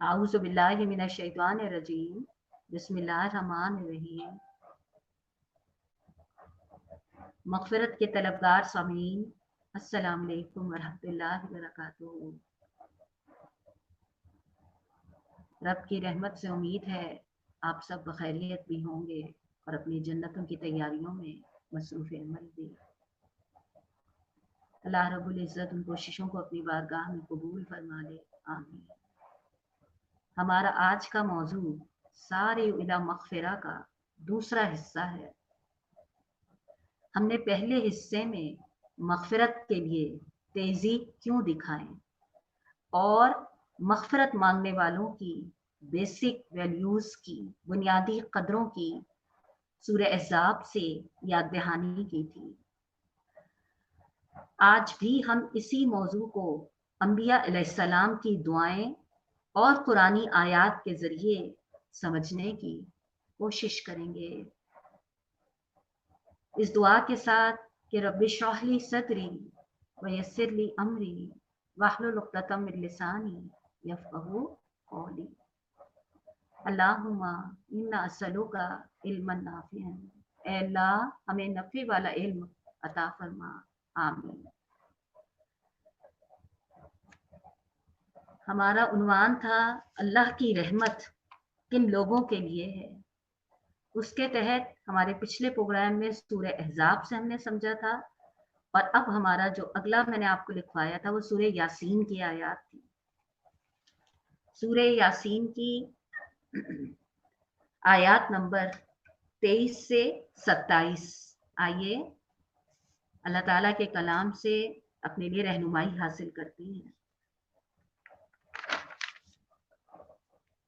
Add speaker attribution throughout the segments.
Speaker 1: आऊज़ु बिल्लाहि मिनश शैतानिर रजीम बिस्मिल्लाहिर रहमानिर रहीम। मग़फ़िरत के तलबगार सामीन, अस्सलामु अलैकुम वरहमतुल्लाहि वबरकातुहू। रब की रहमत से उम्मीद है आप सब बखैरियत भी होंगे और अपनी जन्नतों की तैयारियों में मसरूफ़ अमल भी। अल्लाह रब्बुल इज़्ज़त उन कोशिशों को अपनी बारगाह में कबूल फरमा ले, आमीन। हमारा आज का मौजू सारे इला मग़फ़िरा का दूसरा हिस्सा है। हमने पहले हिस्से में मग़फ़िरत के लिए तेज़ी क्यों दिखाएं और मग़फ़िरत मांगने वालों की बेसिक वैल्यूज़ की, बुनियादी कदरों की सूरह अहज़ाब से याद दहानी की थी। आज भी हम इसी मौजू को अंबिया अलैहिस्सलाम की दुआएं और कुरानी आयात के ज़रिए समझने की कोशिश करेंगे। इस दुआ के साथ कि रब्बि इश्रह ली सदरी व यस्सिर ली अमरी वहलुल उक़दतम मिन लिसानी यफ़क़हू क़ौली। अल्लाहुम्मा इन्ना अस्अलुका इल्मन नाफ़िअन। ऐ अल्लाह, हमें नफ़े वाला इल्म अता फरमा, आमीन। हमारा उन्वान था अल्लाह की रहमत किन लोगों के लिए है। उसके तहत हमारे पिछले प्रोग्राम में सूरह अहज़ाब से हमने समझा था और अब हमारा जो अगला मैंने आपको लिखवाया था वो सूरह यासीन की आयत थी। सूरह यासीन की आयत नंबर 23 से 27। आइए अल्लाह ताला के कलाम से अपने लिए रहनुमाई हासिल करती हैं।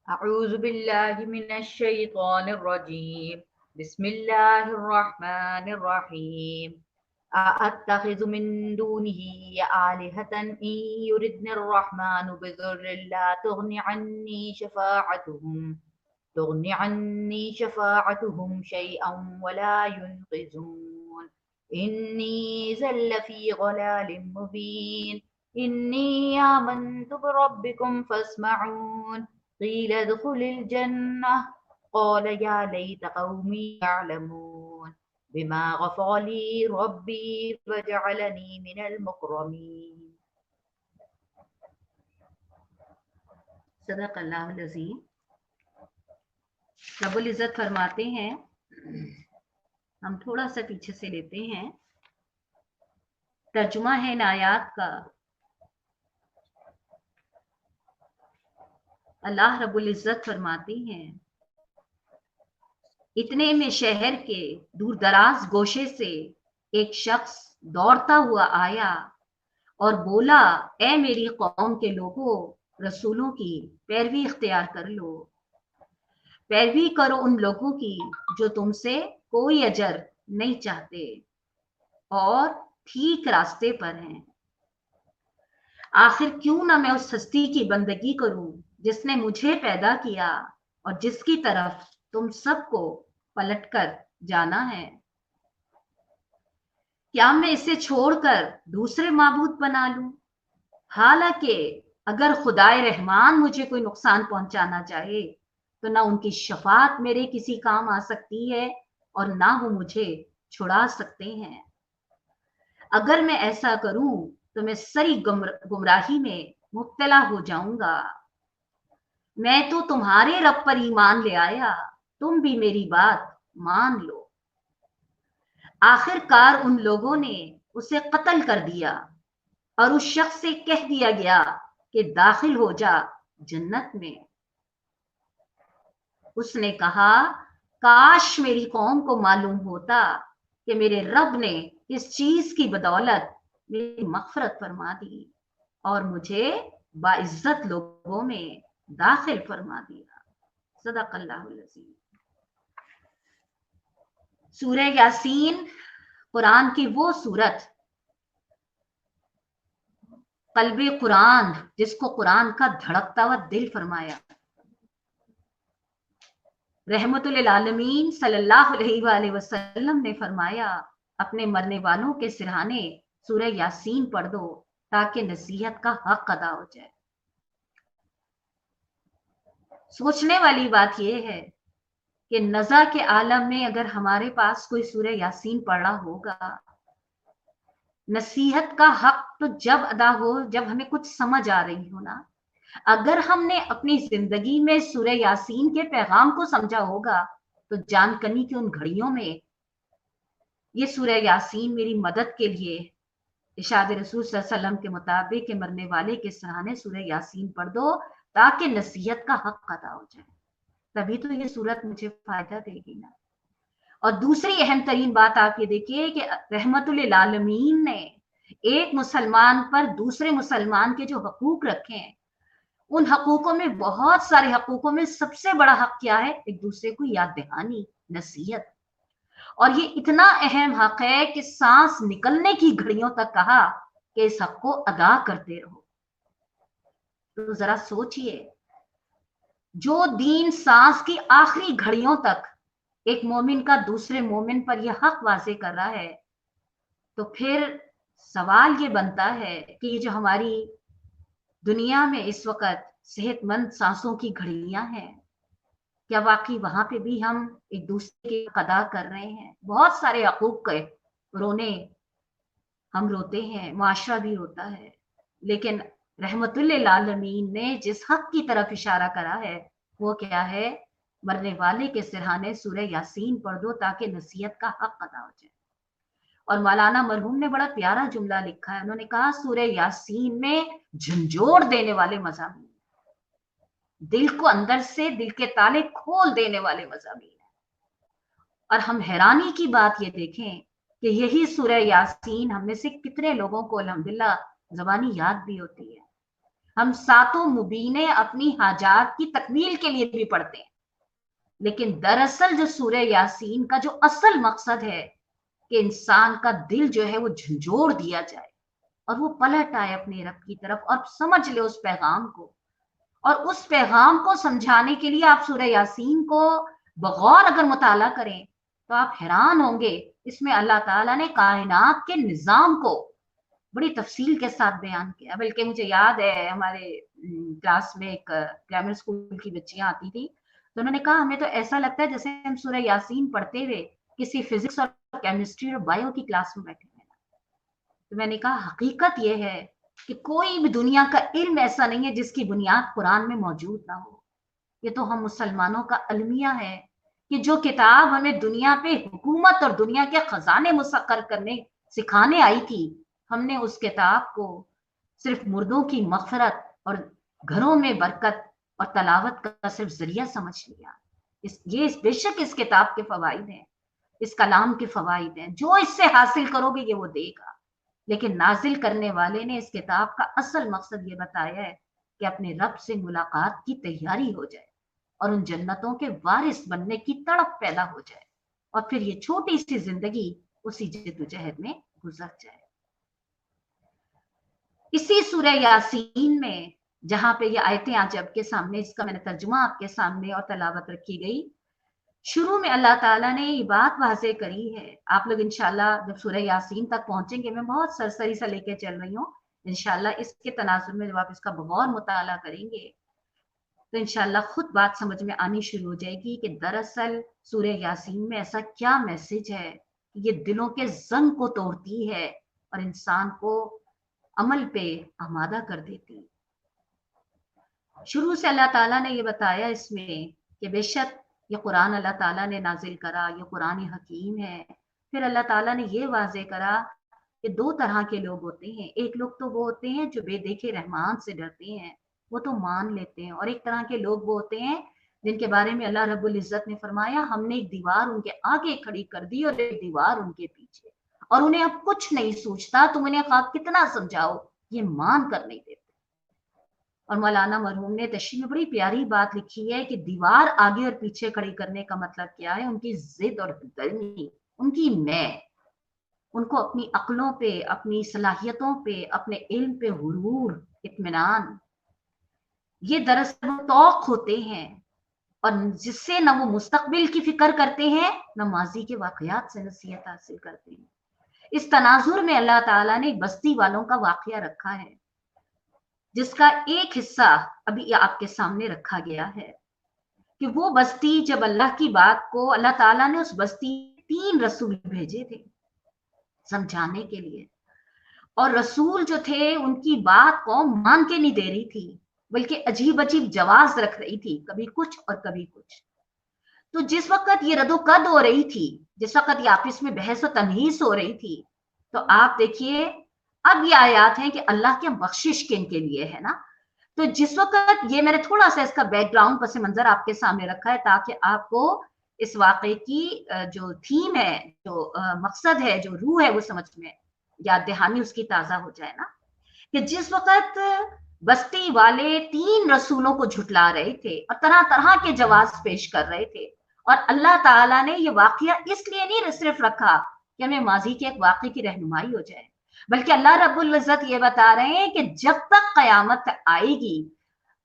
Speaker 2: अऊज़ु बिल्लाहि मिनश शैतानिर रजीम बिस्मिल्लाहिर रहमानिर रहीम। अअत्तखिज़ु मिन दूनिही आलिहतन इन युरिदनिर रहमानु बिदुर्रिन ला तुगनि अन्नी शफ़ाअतुहुम शैअन वला युनक़िज़ून। इन्नी इज़्ज़न लफ़ी ज़लालिम मुबीन। इन्नी आमन्तु बिरब्बिकुम फ़स्मऊन। क़ील उद्ख़ुलिल जन्नह क़ाल या लैत क़ौमी यअलमून बिमा ग़फ़र ली रब्बी वजअलनी मिनल मुकरमीन।
Speaker 1: सदक़ल्लाहुल अज़ीम। रब्बुल इज़्ज़त फरमाते हैं, हम थोड़ा सा पीछे से लेते हैं। तर्जुमा है इन आयात का। अल्लाह रब्बुल इज़्ज़त फरमाते हैं, इतने में शहर के दूर दराज गोशे से एक शख्स दौड़ता हुआ आया और बोला, ए मेरी कौम के लोगों, रसूलों की पैरवी इख्तियार कर लो। पैरवी करो उन लोगों की जो तुमसे कोई अजर नहीं चाहते और ठीक रास्ते पर हैं। आखिर क्यों ना मैं उस हस्ती की बंदगी करूं जिसने मुझे पैदा किया और जिसकी तरफ तुम सबको पलटकर जाना है। क्या मैं इसे छोड़कर दूसरे माबूद बना लूं? हालांकि अगर खुदाए रहमान मुझे कोई नुकसान पहुंचाना चाहे तो ना उनकी शफात मेरे किसी काम आ सकती है और ना वो मुझे छुड़ा सकते हैं। अगर मैं ऐसा करूं तो मैं सरी गुमराही में मुब्तला हो जाऊंगा। मैं तो तुम्हारे रब पर ईमान ले आया, तुम भी मेरी बात मान लो। आखिरकार उन लोगों ने उसे कत्ल कर दिया और उस शख्स से कह दिया गया कि दाखिल हो जा जन्नत में। उसने कहा, काश मेरी कौम को मालूम होता कि मेरे रब ने इस चीज की बदौलत मेरी मग़फ़िरत फरमा दी और मुझे बाइज्जत लोगों में दाखिल फरमा दिया। सदक़ल्लाहुल अज़ीम। सूरह यासीन कुरान की वो सूरत, क़ल्बे कुरान, जिसको कुरान का धड़कता हुआ दिल फरमाया। रहमतुल लिल आलमीन सल्लल्लाहु अलैहि वसल्लम ने फरमाया, अपने मरने वालों के सिरहाने सूरह यासीन पढ़ दो ताकि नसीहत का हक अदा हो जाए। सोचने वाली बात यह है कि नज़ा के आलम में अगर हमारे पास कोई सूरह यासीन पढ़ा होगा, नसीहत का हक तो जब अदा हो जब हमें कुछ समझ आ रही हो ना। अगर हमने अपनी जिंदगी में सूरह यासीन के पैगाम को समझा होगा तो जानकनी की उन घड़ियों में ये सूरह यासीन मेरी मदद के लिए, इरशाद रसूल सल्लल्लाहु अलैहि वसल्लम के मुताबिक, मरने वाले के सराहने सूरह यासीन पढ़ दो ताकि नसीहत का हक अदा हो जाए, तभी तो ये सूरत मुझे फायदा देगी ना। और दूसरी अहम तरीन बात आप ये देखिए कि रहमतुल लिल आलमीन ने एक मुसलमान पर दूसरे मुसलमान के जो हकूक रखे हैं, उन हकूकों में, बहुत सारे हकूकों में सबसे बड़ा हक क्या है? एक दूसरे को याद दहानी, नसीहत। और ये इतना अहम हक है कि सांस निकलने की घड़ियों तक कहा कि इस हक को अदा करते रहो। तो जरा सोचिए, जो दीन सांस की आखिरी घड़ियों तक एक मोमिन का दूसरे मोमिन पर यह हक वाजे कर रहा है, तो फिर सवाल ये बनता है कि ये जो हमारी दुनिया में इस वक्त सेहतमंद सांसों की घड़ियां हैं, क्या वाकई वहां पे भी हम एक दूसरे की अदा कर रहे हैं? बहुत सारे हकूक के रोने हम रोते हैं, मुआशरा भी रोता है, लेकिन रहमतुल लिल आलमीन ने जिस हक की तरफ इशारा करा है वो क्या है? मरने वाले के सिरहाने सूरह यासीन पढ़ दो ताकि नसीहत का हक अदा हो जाए। और मौलाना मरहूम ने बड़ा प्यारा जुमला लिखा है, उन्होंने कहा सूरह यासीन में झंझोड़ देने वाले मज़ामीन, दिल को अंदर से, दिल के ताले खोल देने वाले मज़ामीन है। और हम हैरानी की बात ये देखें कि यही सूरह यासीन हम में से कितने लोगों को अल्हम्दुलिल्लाह ज़बानी याद भी होती है। हम सातों मुबीने अपनी हाजात की तकमील के लिए भी पढ़ते हैं, लेकिन दरअसल जो सूरह यासीन का जो असल मकसद है कि इंसान का दिल जो है वो झंझोड़ दिया जाए और वो पलट आए अपने रब की तरफ और समझ ले उस पैगाम को। और उस पैगाम को समझाने के लिए आप सूरह यासीन को बगौर अगर मुताला करें तो आप हैरान होंगे, इसमें अल्लाह ताला ने कायनात के निजाम को बड़ी तफसील के साथ बयान किया। बल्कि मुझे याद है हमारे क्लास में एक प्राइमरी स्कूल की बच्चियां आती थी, तो उन्होंने कहा हमें तो ऐसा लगता है जैसे हम सूरह यासीन पढ़ते हुए किसी फिजिक्स और केमिस्ट्री और बायो की क्लास में बैठे हैं। तो मैंने कहा हकीकत यह है कि कोई भी दुनिया का इल्म ऐसा नहीं है जिसकी बुनियाद कुरान में मौजूद ना हो। ये तो हम मुसलमानों का अलमिया है कि जो किताब हमें दुनिया पे हुकूमत और दुनिया के खजाने मुसक्कर करने सिखाने आई थी, हमने उस किताब को सिर्फ मुर्दों की मगफरत और घरों में बरकत और तलावत का सिर्फ जरिया समझ लिया। बेशक इस किताब के फवाइद हैं, इस कलाम के फवाइद हैं, जो इससे हासिल करोगे ये वो देगा, लेकिन नाजिल करने वाले ने इस किताब का असल मकसद ये बताया है कि अपने रब से मुलाकात की तैयारी हो जाए और उन जन्नतों के वारिस बनने की तड़प पैदा हो जाए, और फिर ये छोटी सी जिंदगी उसी जद्दोजहद में गुजर जाए। इसी सूरह यासीन में जहां पे ये आयतें आज आपके सामने, इसका मैंने तर्जुमा आपके सामने और तलावत रखी गई, शुरू में अल्लाह ताला ने ये बात वाज़े करी है। आप लोग इंशाल्लाह जब सूरह यासीन तक पहुंचेंगे, मैं बहुत सरसरी सा लेके चल रही हूँ, इंशाल्लाह इसके तनाजुर में जब आप इसका बगौर मुताला करेंगे तो इंशाल्लाह खुद बात समझ में आनी शुरू हो जाएगी कि दरअसल सूरह यासीन में ऐसा क्या मैसेज है कि ये दिलों के जंग को तोड़ती है और इंसान को अमल पे आमादा कर देती। शुरू से अल्लाह ताला ने ये बताया इसमें कि बेशक ये कुरान अल्लाह ताला ने नाजिल करा, ये कुरान हकीम है। फिर अल्लाह ताला ने ये वाजे करा कि दो तरह के लोग होते हैं। एक लोग तो वो होते हैं जो बेदेखे रहमान से डरते हैं, वो तो मान लेते हैं, और एक तरह के लोग वो होते हैं जिनके बारे में अल्लाह रब्बुल इज्जत ने फरमाया हमने एक दीवार उनके आगे खड़ी कर दी और एक दीवार उनके पीछे, और उन्हें अब कुछ नहीं सोचता, तुम उन्हें कितना समझाओ ये मान कर नहीं देते। और मौलाना मरहूम ने तशरीह में बड़ी प्यारी बात लिखी है कि दीवार आगे और पीछे खड़ी करने का मतलब क्या है? उनकी जिद और गर्मी, उनकी मैं, उनको अपनी अक्लों पे, अपनी सलाहियतों पे, अपने इल्म पे हुरूर, इत्मीनान, ये दरअसल वो तौक होते हैं और जिससे न वो मुस्तकबिल की फिक्र करते हैं न माजी के वाकयात से नसीहत हासिल करते हैं। इस तनाजुर में अल्लाह ताला ने बस्ती वालों का वाकया रखा है जिसका एक हिस्सा अभी आपके सामने रखा गया है। کہ وہ بستی جب اللہ کی بات کو, اللہ تعالیٰ نے اس بستی 3 رسول بھیجے تھے سمجھانے کے لیے, اور رسول جو تھے ان کی بات قوم مان کے نہیں دے رہی تھی, بلکہ عجیب عجیب جواز رکھ رہی تھی, کبھی کچھ اور کبھی کچھ. تو جس وقت یہ رد و قد ہو رہی تھی, جس وقت یہ آپس میں بحث و تنہیس ہو رہی تھی, تو آپ دیکھیے اب یہ آیات ہیں کہ اللہ کی بخشش کن کے لیے ہے نا. تو جس وقت یہ میں نے تھوڑا سا اس کا بیک گراؤنڈ پس منظر آپ کے سامنے رکھا ہے تاکہ آپ کو اس واقعے کی جو تھیم ہے, جو مقصد ہے, جو روح ہے وہ سمجھ میں یاد دہانی اس کی تازہ ہو جائے نا. کہ جس وقت بستی والے 3 رسولوں کو جھٹلا رہے تھے اور طرح طرح کے جواز پیش کر رہے تھے, اور اللہ تعالیٰ نے یہ واقعہ اس لیے نہیں صرف رکھا کہ ہمیں ماضی کے ایک واقعے کی رہنمائی ہو جائے, بلکہ اللہ رب العزت یہ بتا رہے ہیں کہ جب تک قیامت آئے گی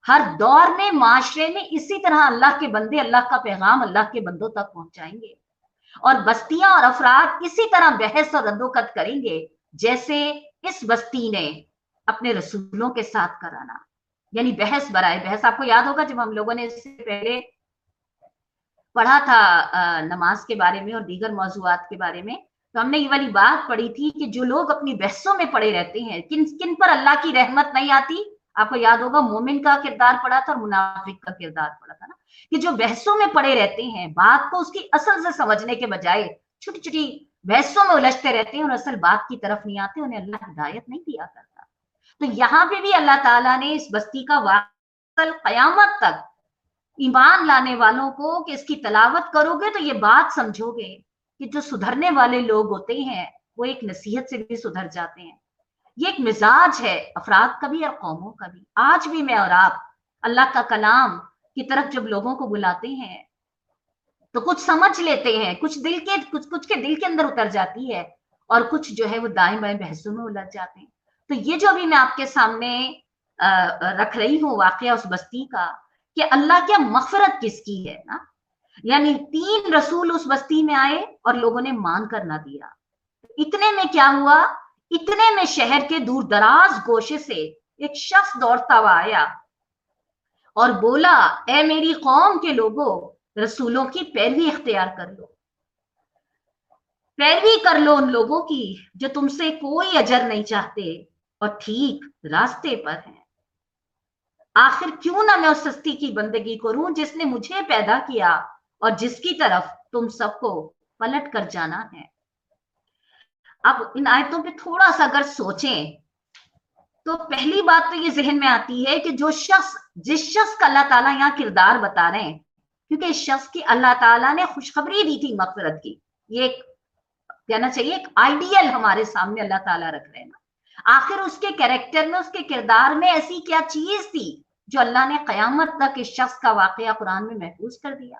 Speaker 1: ہر دور میں معاشرے میں اسی طرح اللہ کے بندے اللہ کا پیغام اللہ کے بندوں تک پہنچائیں گے, اور بستیاں اور افراد اسی طرح بحث اور رد و قد کریں گے جیسے اس بستی نے اپنے رسولوں کے ساتھ کرانا, یعنی بحث برائے بحث. آپ کو یاد ہوگا جب ہم لوگوں نے اس سے پہلے پڑھا تھا نماز کے بارے میں اور دیگر موضوعات کے بارے میں, تو ہم نے یہ والی بات پڑھی تھی کہ جو لوگ اپنی بحثوں میں پڑے رہتے ہیں کن کن پر اللہ کی رحمت نہیں آتی. آپ کو یاد ہوگا مومن کا کردار پڑھا تھا اور منافق کا کردار پڑھا تھا نا, کہ جو بحثوں میں پڑے رہتے ہیں بات کو اس کی اصل سے سمجھنے کے بجائے چھوٹی چھوٹی بحثوں میں الجھتے رہتے ہیں اور اصل بات کی طرف نہیں آتے, انہیں اللہ ہدایت نہیں دیا کرتا. تو یہاں پہ بھی اللہ تعالیٰ نے اس بستی کا واقعہ قیامت تک ایمان لانے والوں کو کہ اس کی تلاوت کرو گے تو یہ بات سمجھو گے کہ جو سدھرنے والے لوگ ہوتے ہیں وہ ایک نصیحت سے بھی سدھر جاتے ہیں. یہ ایک مزاج ہے افراد کا بھی اور قوموں کا بھی. آج بھی میں اور آپ اللہ کا کلام کی طرف جب لوگوں کو بلاتے ہیں تو کچھ سمجھ لیتے ہیں, کچھ کے دل کے اندر اتر جاتی ہے, اور کچھ جو ہے وہ دائیں بائیں بحثوں میں الجھ جاتے ہیں. تو یہ جو ابھی میں آپ کے سامنے رکھ رہی ہوں واقعہ اس بستی کا, کہ اللہ کیا مغفرت کس کی ہے نا. یعنی 3 رسول اس بستی میں آئے اور لوگوں نے مان کر نہ دیا. اتنے میں کیا ہوا, اتنے میں شہر کے دور دراز گوشے سے ایک شخص دوڑتا ہوا آیا اور بولا, اے میری قوم کے لوگوں, رسولوں کی پیروی اختیار کر لو, پیروی کر لو ان لوگوں کی جو تم سے کوئی اجر نہیں چاہتے اور ٹھیک راستے پر ہیں. آخر کیوں نہ میں اس ہستی کی بندگی کروں جس نے مجھے پیدا کیا اور جس کی طرف تم سب کو پلٹ کر جانا ہے. اب ان آیتوں پہ تھوڑا سا اگر سوچیں تو پہلی بات تو یہ ذہن میں آتی ہے کہ جس شخص کا اللہ تعالیٰ یہاں کردار بتا رہے ہیں, کیونکہ اس شخص کی اللہ تعالیٰ نے خوشخبری دی تھی مغفرت کی, یہ ایک کہنا چاہیے ایک آئیڈیل ہمارے سامنے اللہ تعالیٰ رکھ رہے ہیں. آخر اس کے کریکٹر میں, اس کے کردار میں ایسی کیا چیز تھی جو اللہ نے قیامت تک اس شخص کا واقعہ قرآن میں محفوظ کر دیا.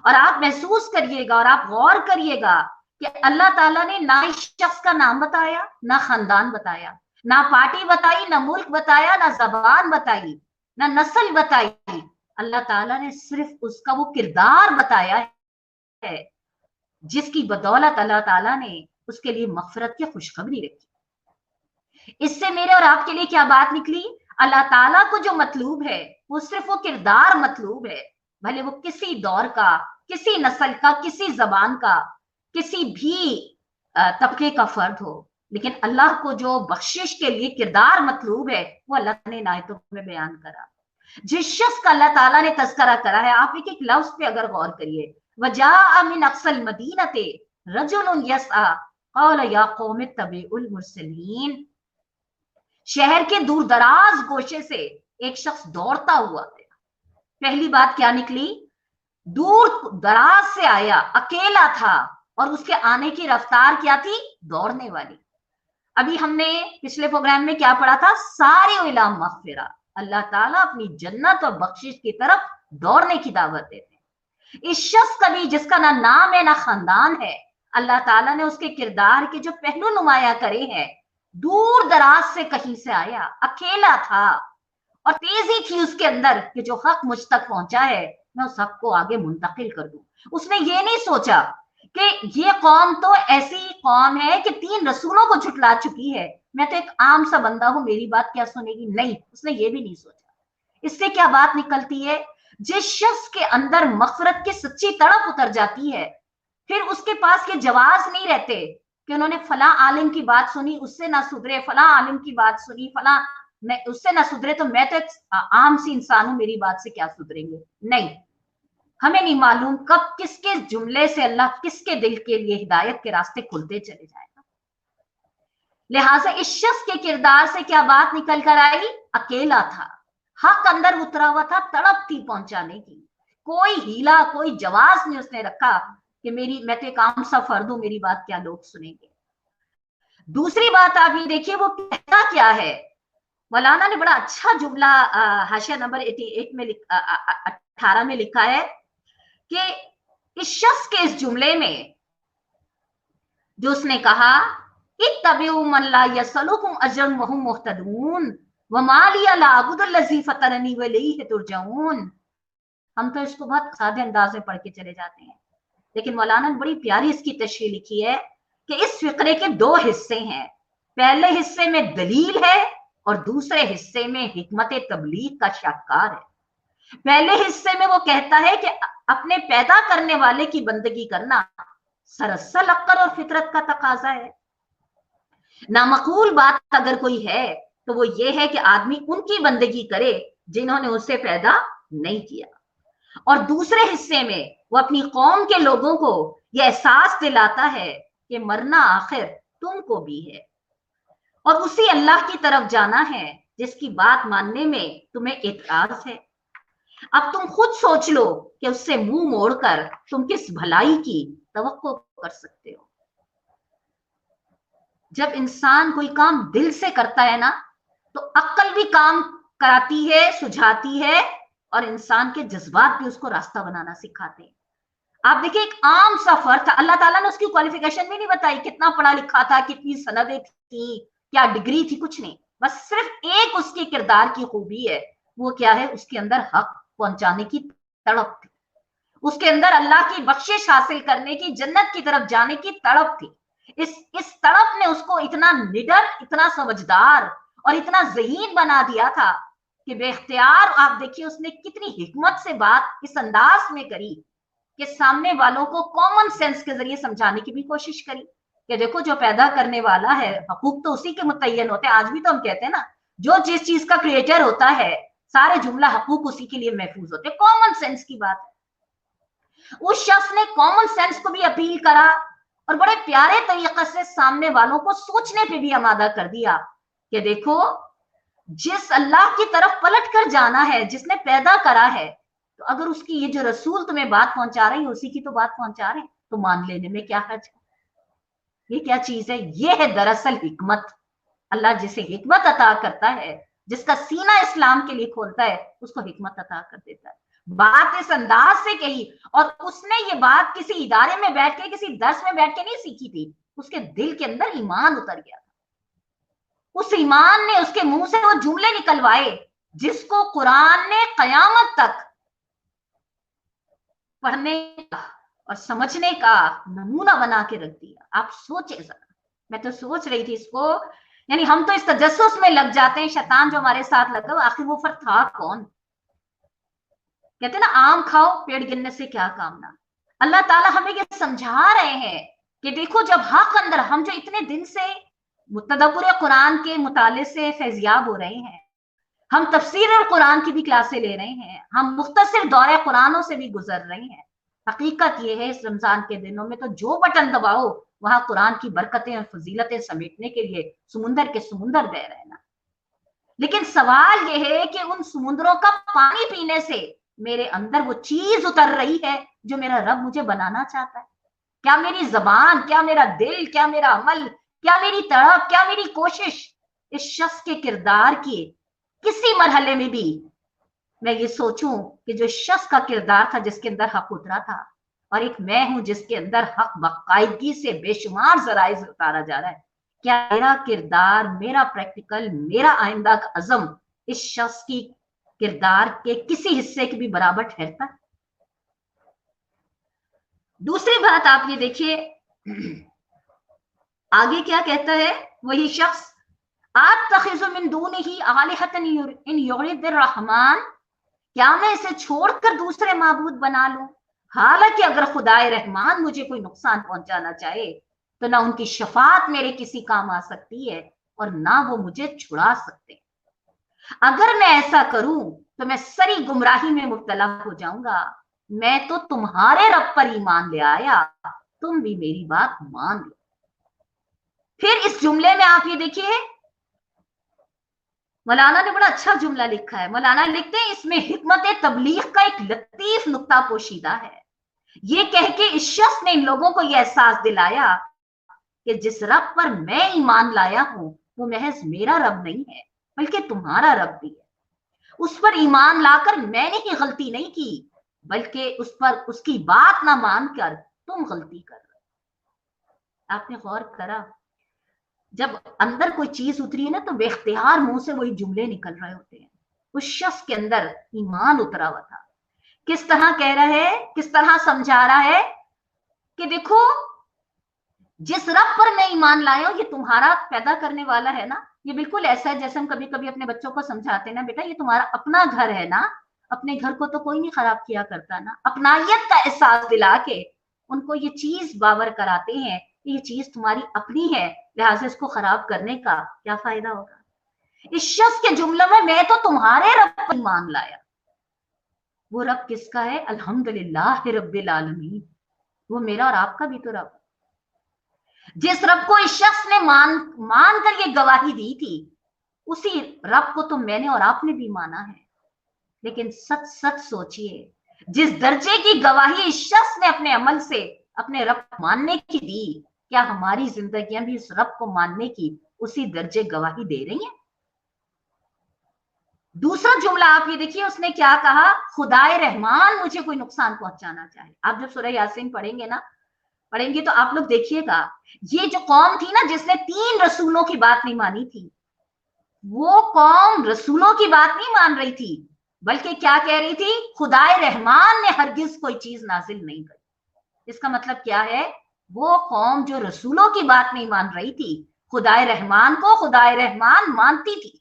Speaker 1: اور آپ محسوس کریے گا اور آپ غور کریے گا کہ اللہ تعالیٰ نے نہ اس شخص کا نام بتایا, نہ خاندان بتایا, نہ پارٹی بتائی, نہ ملک بتایا, نہ زبان بتائی, نہ نسل بتائی. اللہ تعالیٰ نے صرف اس کا وہ کردار بتایا ہے جس کی بدولت اللہ تعالیٰ نے اس کے لیے مغفرت کی خوشخبری رکھی. اس سے میرے اور آپ کے لیے کیا بات نکلی, اللہ تعالیٰ کو جو مطلوب ہے وہ صرف وہ کردار مطلوب ہے, بھلے وہ کسی دور کا, کسی نسل کا, کسی زبان کا, کسی بھی طبقے کا فرد ہو, لیکن اللہ کو جو بخشش کے لیے کردار مطلوب ہے وہ اللہ نے آیتوں میں بیان کرا. جس شخص کا اللہ تعالیٰ نے تذکرہ کرا ہے, آپ ایک ایک لفظ پہ اگر غور کریے, وَجَاءَ مِنْ أَقْصَى الْمَدِينَةِ رَجُلٌ يَسْعَىٰ قَالَ يَا قَوْمِ اتَّبِعُوا الْمُرْسَلِينَ. شہر کے دور دراز گوشے سے ایک شخص دوڑتا ہوا آیا. پہلی بات کیا نکلی, دور دراز سے آیا, اکیلا تھا, اور اس کے آنے کی رفتار کیا تھی, دوڑنے والی. ابھی ہم نے پچھلے پروگرام میں کیا پڑھا تھا, سارے الی مغفرہ, اللہ تعالیٰ اپنی جنت اور بخشش کی طرف دوڑنے کی دعوت دیتے ہیں. اس شخص کا بھی جس کا نہ نام ہے نہ خاندان ہے, اللہ تعالیٰ نے اس کے کردار کے جو پہلو نمایاں کرے ہیں, دور دراز سے کہیں سے آیا, اکیلا تھا, اور تیزی تھی اس کے اندر کہ جو حق مجھ تک پہنچا ہے میں اس حق کو آگے منتقل کر دوں. اس نے یہ نہیں سوچا کہ یہ قوم تو ایسی قوم ہے کہ 3 رسولوں کو جھٹلا چکی ہے, میں تو ایک عام سا بندہ ہوں, میری بات کیا سنے گی, نہیں, اس نے یہ بھی نہیں سوچا. اس سے کیا بات نکلتی ہے, जिस शख्स के अंदर मग़फ़िरत की सच्ची तड़प उतर जाती है, फिर उसके पास ये जवाज नहीं रहते कि उन्होंने फला आलिम की बात सुनी, उससे ना सुधरे, फला आलिम की बात सुनी, फला उससे ना सुधरे, तो मैं तो आम सी इंसान हूं, मेरी बात से क्या सुधरेंगे। नहीं, हमें नहीं मालूम कब किसके जुमले से अल्लाह किसके दिल के लिए हिदायत के रास्ते खुलते चले जाएगा। लिहाजा इस शख्स के किरदार से क्या बात निकल कर आई? अकेला था, हक अंदर उतरा हुआ था, तड़प थी पहुंचाने की, कोई हीला कोई जवाज नहीं उसने रखा कि मैं तो एक आम सा फर्द हूं, मेरी बात क्या लोग सुनेंगे। दूसरी बात आप ये देखिए वो कहता क्या है। मौलाना ने बड़ा अच्छा जुमला हाशिया नंबर 88 में 18 में लिखा है कि इस शख्स के इस जुमले में जो उसने कहा, इत्तबिउ मन ला यसलुकुम अजरन वहुम मुहतदून वमा लिया ला अबुदुल्लज़ी फतरनी व इलैहि तुरजऊन। हम तो इसको बहुत सादे अंदाज में पढ़ के चले जाते हैं, लेकिन मौलाना ने बड़ी प्यारी इसकी तशरीह लिखी है कि इस फिक्रे के दो हिस्से हैं। पहले हिस्से में दलील है और दूसरे हिस्से में हिकमत तबलीग का शाहकार है। पहले हिस्से में वो कहता है कि अपने पैदा करने वाले की बंदगी करना सरसल अक्ल और फितरत का तकाजा है। नामकूल बात अगर कोई है तो वो ये है कि आदमी उनकी बंदगी करे जिन्होंने उसे पैदा नहीं किया। और दूसरे हिस्से में वो अपनी कौम के लोगों को यह एहसास दिलाता है कि मरना आखिर तुमको भी है और उसी अल्लाह की तरफ जाना है जिसकी बात मानने में तुम्हें एतराज है। अब तुम खुद सोच लो कि उससे मुंह मोड़कर तुम किस भलाई की तवक्को कर सकते हो। जब इंसान कोई काम दिल से करता है ना, तो अक्ल भी काम कराती है, सुझाती है, और इंसान के जज्बात भी उसको रास्ता बनाना सिखाते हैं। आप देखिए, एक आम सा फर्द था, अल्लाह ताला ने उसकी क्वालिफिकेशन भी नहीं बताई, कितना पढ़ा लिखा था, कितनी सनदें थी, क्या डिग्री थी, कुछ नहीं। बस सिर्फ एक उसके किरदार की खूबी है, वो क्या है, उसके अंदर हक पहुंचाने की तड़प थी, उसके अंदर अल्लाह की बख्शिश हासिल करने की, जन्नत की तरफ जाने की तड़प थी। इस तड़प ने उसको इतना निडर, इतना समझदार और इतना ज़हीन बना दिया था कि बेख्तियार आप देखिए उसने कितनी हिकमत से बात इस अंदाज में करी कि सामने वालों को कॉमन सेंस के जरिए समझाने की भी कोशिश करी कि देखो, जो पैदा करने वाला है, हकूक तो उसी के मुतय्यन होते हैं। आज भी तो हम कहते हैं ना, जो जिस चीज का क्रिएटर होता है, सारे जुमला हकूक उसी के लिए महफूज होते हैं। कॉमन सेंस की बात है। उस शख्स ने कॉमन सेंस को भी अपील करा और बड़े प्यारे तरीके से सामने वालों को सोचने पे भी आमादा कर दिया कि देखो, जिस अल्लाह की तरफ पलट कर जाना है, जिसने पैदा करा है, तो अगर उसकी ये जो रसूल तुम्हें बात पहुंचा रहे हैं, उसी की तो बात पहुंचा रहे हैं, तो मान लेने में क्या हर्ज है। ये क्या चीज है? ये है दरअसल हिकमत। अल्लाह जिसे हिकमत अता करता है, जिसका सीना इस्लाम के लिए खोलता है, उसको हिकमत अता कर देता है। बात इस अंदाज से कही, और उसने ये बात किसी इदारे में बैठ के, किसी दर्स में बैठ के नहीं सीखी थी, उसके दिल के अंदर ईमान उतर गया। उस ईमान ने उसके मुंह से वो जुमले निकलवाए जिसको कुरान ने कयामत तक पढ़ने का और समझने का नमूना बना के रख दिया। आप सोचे जरा, मैं तो सोच रही थी इसको, यानी हम तो इस तजस्सुस में लग जाते हैं, शैतान जो हमारे साथ लगा, आखिर वो फर्द था कौन? कहते ना, आम खाओ पेड़ गिनने से क्या कामना। अल्लाह ताला हमें ये समझा रहे हैं कि देखो, जब हक अंदर, हम जो इतने दिन से तदब्बुर कुरान के मुताले से फैजियाब हो रहे हैं, हम तफसीर और कुरान की भी क्लासे ले रहे हैं, हम मुख्तसर दौरे कुरानों से भी गुजर रहे हैं। हकीकत ये है, इस रमजान के दिनों में तो जो बटन दबाओ वहां कुरान की बरकतें और फजीलतें समेटने के लिए समुंदर के समुंदर बह रहे ना। लेकिन सवाल ये है कि उन समुद्रों का पानी पीने से मेरे अंदर वो चीज उतर रही है जो मेरा रब मुझे बनाना चाहता है। क्या मेरी जबान, क्या मेरा दिल, क्या मेरा अमल, क्या मेरी तड़प, क्या मेरी कोशिश इस शख्स के किरदार की किसी मरहले में भी मैं ये सोचूं कि जो शख्स का किरदार था, जिसके अंदर हक उतरा था, और एक मैं हूं जिसके अंदर हक बाकायदगी से बेशुमार जराए से उतारा जा रहा है, क्या मेरा किरदार, मेरा प्रैक्टिकल, मेरा आइंदा का अज़म इस शख्स की किरदार के किसी हिस्से के भी बराबर ठहरता है? दूसरी बात आप ये देखिए, आगे क्या कहता है वही शख्स, आतखिज़ु मिन दूनिही आलिहतन इन युरिदिर रहमान क्या मैं इसे छोड़कर दूसरे माबूद बना लूं? हालांकि अगर खुदाए रहमान मुझे कोई नुकसान पहुंचाना चाहे तो ना उनकी शफात मेरे किसी काम आ सकती है और ना वो मुझे छुड़ा सकते। अगर मैं ऐसा करूं तो मैं सरी गुमराही में मुब्तला हो जाऊंगा। मैं तो तुम्हारे रब पर ईमान ले आया, तुम भी मेरी बात मान लो। फिर इस जुमले में आप ये देखिए, मौलाना ने बड़ा अच्छा जुमला लिखा है। मौलाना लिखते हैं इसमें हिकमत तबलीग का एक लतीफ नुक्ता पोशीदा है। ये कह के इस शख्स ने इन लोगों को यह एहसास दिलाया कि जिस रब पर मैं ईमान लाया हूं वो महज मेरा रब नहीं है बल्कि तुम्हारा रब भी है। उस पर ईमान लाकर मैंने ही गलती नहीं की बल्कि उस पर उसकी बात ना मानकर तुम गलती कर रहे हो। आपने गौर करा, जब अंदर कोई चीज उतरी है ना तो बेख्तियार मुंह से वही जुमले निकल रहे होते हैं। उस शख्स के अंदर ईमान उतरा हुआ था। किस तरह कह रहा है, किस तरह समझा रहा है कि देखो जिस रब पर मैं ईमान लाया हूं ये तुम्हारा पैदा करने वाला है ना। ये बिल्कुल ऐसा है जैसे हम कभी कभी अपने बच्चों को समझाते हैं ना, बेटा ये तुम्हारा अपना घर है ना, अपने घर को तो कोई नहीं खराब किया करता ना। अपनायत का एहसास दिला के उनको ये चीज बावर कराते हैं कि ये चीज तुम्हारी अपनी है, लिहाजा इसको खराब करने का क्या फायदा होगा। इस शख्स के जुमले में मैं तो तुम्हारे रब पर ईमान लाया। वो रब किसका है? अल्हम्दुलिल्लाह रब्बिल आलमीन। वो मेरा और आपका भी तो रब। जिस रब को इस शख्स ने मान कर ये गवाही दी थी उसी रब को तो मैंने और आपने भी माना है। लेकिन सच सच सोचिए, जिस दर्जे की गवाही इस शख्स ने अपने अमल से अपने रब मानने की दी, क्या हमारी जिंदगियां भी उस रब को मानने की उसी दर्जे गवाही दे रही हैं? दूसरा जुमला आप ये देखिए, उसने क्या कहा, खुदाए रहमान मुझे कोई नुकसान पहुंचाना चाहे। आप जब सूरह यासीन पढ़ेंगे तो आप लोग देखिएगा, ये जो कौम थी ना जिसने 3 रसूलों की बात नहीं मानी थी, वो कौम रसूलों की बात नहीं मान रही थी बल्कि क्या कह रही थी, खुदाए रहमान ने हरगिज कोई चीज नाजिल नहीं करी। इसका मतलब क्या है, वो कौम जो रसूलों की बात नहीं मान रही थी, खुदाए रहमान को खुदाए रहमान मानती थी।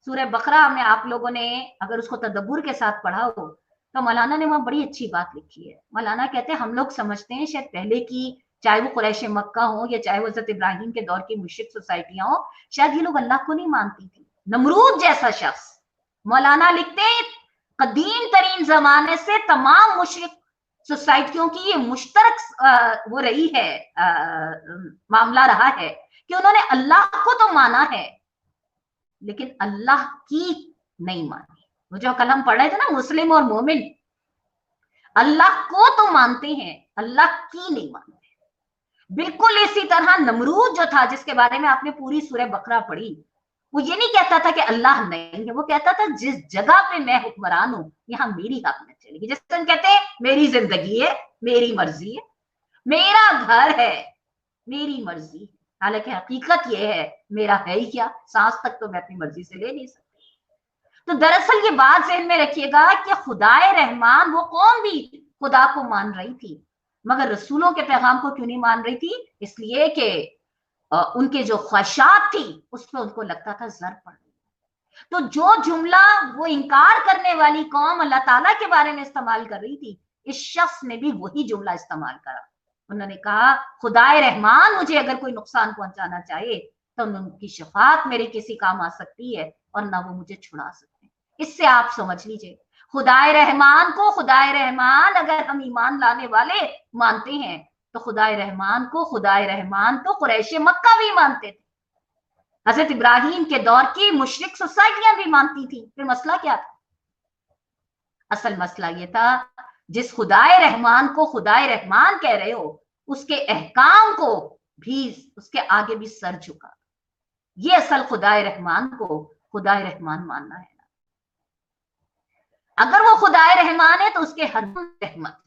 Speaker 1: सूरह बकरा में आप लोगों ने अगर उसको तदब्बुर के साथ पढ़ा हो तो मौलाना ने वहां बड़ी अच्छी बात लिखी है। मौलाना कहते हैं हम लोग समझते हैं शायद पहले की, चाहे वो कुरैश मक्का हो या चाहे वो हज़रत इब्राहिम के दौर की मुशरिक सोसाइटियां हो, शायद ये लोग अल्लाह को नहीं मानती थी। नमरूद जैसा शख्स, मौलाना लिखते हैं कदीम तरीन जमाने से तमाम मुशरिक सोसाइटियों की ये मुश्तरक वो रही है, मामला रहा है कि उन्होंने अल्लाह को तो माना है लेकिन अल्लाह की नहीं मानी। वो जो कल हम पढ़ रहे थे ना, मुस्लिम और मोमिन, अल्लाह को तो मानते हैं, अल्लाह की नहीं मानते। बिल्कुल इसी तरह नमरूद जो था, जिसके बारे में आपने पूरी सूरह बकरा पढ़ी, वो ये नहीं कहता था कि अल्लाह नहीं है, वो कहता था जिस जगह पे मैं हुक्मरान हूं यहां मेरी हुकूमत चलेगी। जैसे हम कहते हैं मेरी जिंदगी है, मेरी मर्जी है, मेरा घर है, मेरी मर्जी है। हालांकि हकीकत यह है मेरा है ही क्या, सांस तक तो मैं अपनी मर्जी से ले नहीं सकती। तो दरअसल ये बात ज़हन में रखिएगा कि खुदाए रहमान वो कौम भी खुदा को मान रही थी मगर रसूलों के पैगाम को क्यों नहीं मान रही थी? इसलिए कि उनके जो ख्वाहिशात थी उस पर उनको लगता था जर पड़ रही। तो जो जुमला वो इनकार करने वाली कौम अल्लाह ताला के बारे में इस्तेमाल कर रही थी, इस शख्स ने भी वही जुमला इस्तेमाल करा। उन्होंने कहा खुदाए रहमान मुझे अगर कोई नुकसान पहुंचाना चाहे तो उनकी शफात मेरे किसी काम आ सकती है और ना वो मुझे छुड़ा सकते हैं। इससे आप समझ लीजिए, खुदाए रहमान को खुदाए रहमान अगर हम ईमान लाने वाले मानते हैं तो खुदाए रहमान को खुदाए रहमान तो कुरैश मक्का भी मानते थे, हजरत इब्राहिम के दौर की मुशरिक सोसाइटियां भी मानती थी। फिर मसला क्या था? असल मसला ये था, जिस खुदाए रहमान को खुदाए रहमान कह रहे हो उसके अहकाम को भी, उसके आगे भी सर झुका। ये असल खुदाए रहमान को खुदाए रहमान मानना है ना। अगर वो खुदाए रहमान है तो उसके हर रहमत,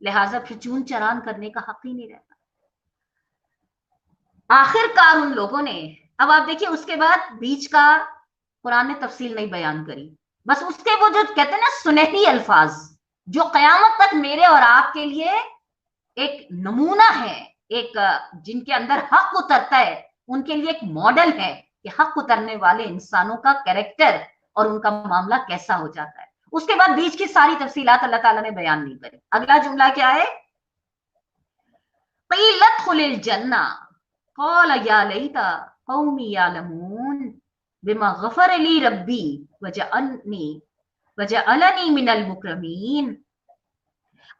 Speaker 1: लिहाजा फिर चून चरान करने का हक ही नहीं रहता। आखिरकार उन लोगों ने, अब आप देखिए उसके बाद बीच का कुरान ने तफसील नहीं बयान करी, बस उसके वो जो कहते हैं ना सुनहरी अल्फाज जो कयामत तक मेरे और आपके लिए एक नमूना है, एक जिनके अंदर हक उतरता है उनके लिए एक मॉडल है कि हक उतरने वाले इंसानों का कैरेक्टर اور उनका मामला कैसा हो जाता है। उसके बाद बीच की सारी तफसीलात अल्लाह ताला ने बयान नहीं करी। अगला जुमला क्या है, क़ीलत खुलिल जन्ना क़ाल या लैता क़ौमी यालमून बिमा गफ़र ली रब्बी वजअलनी मिनल मुकरमीन।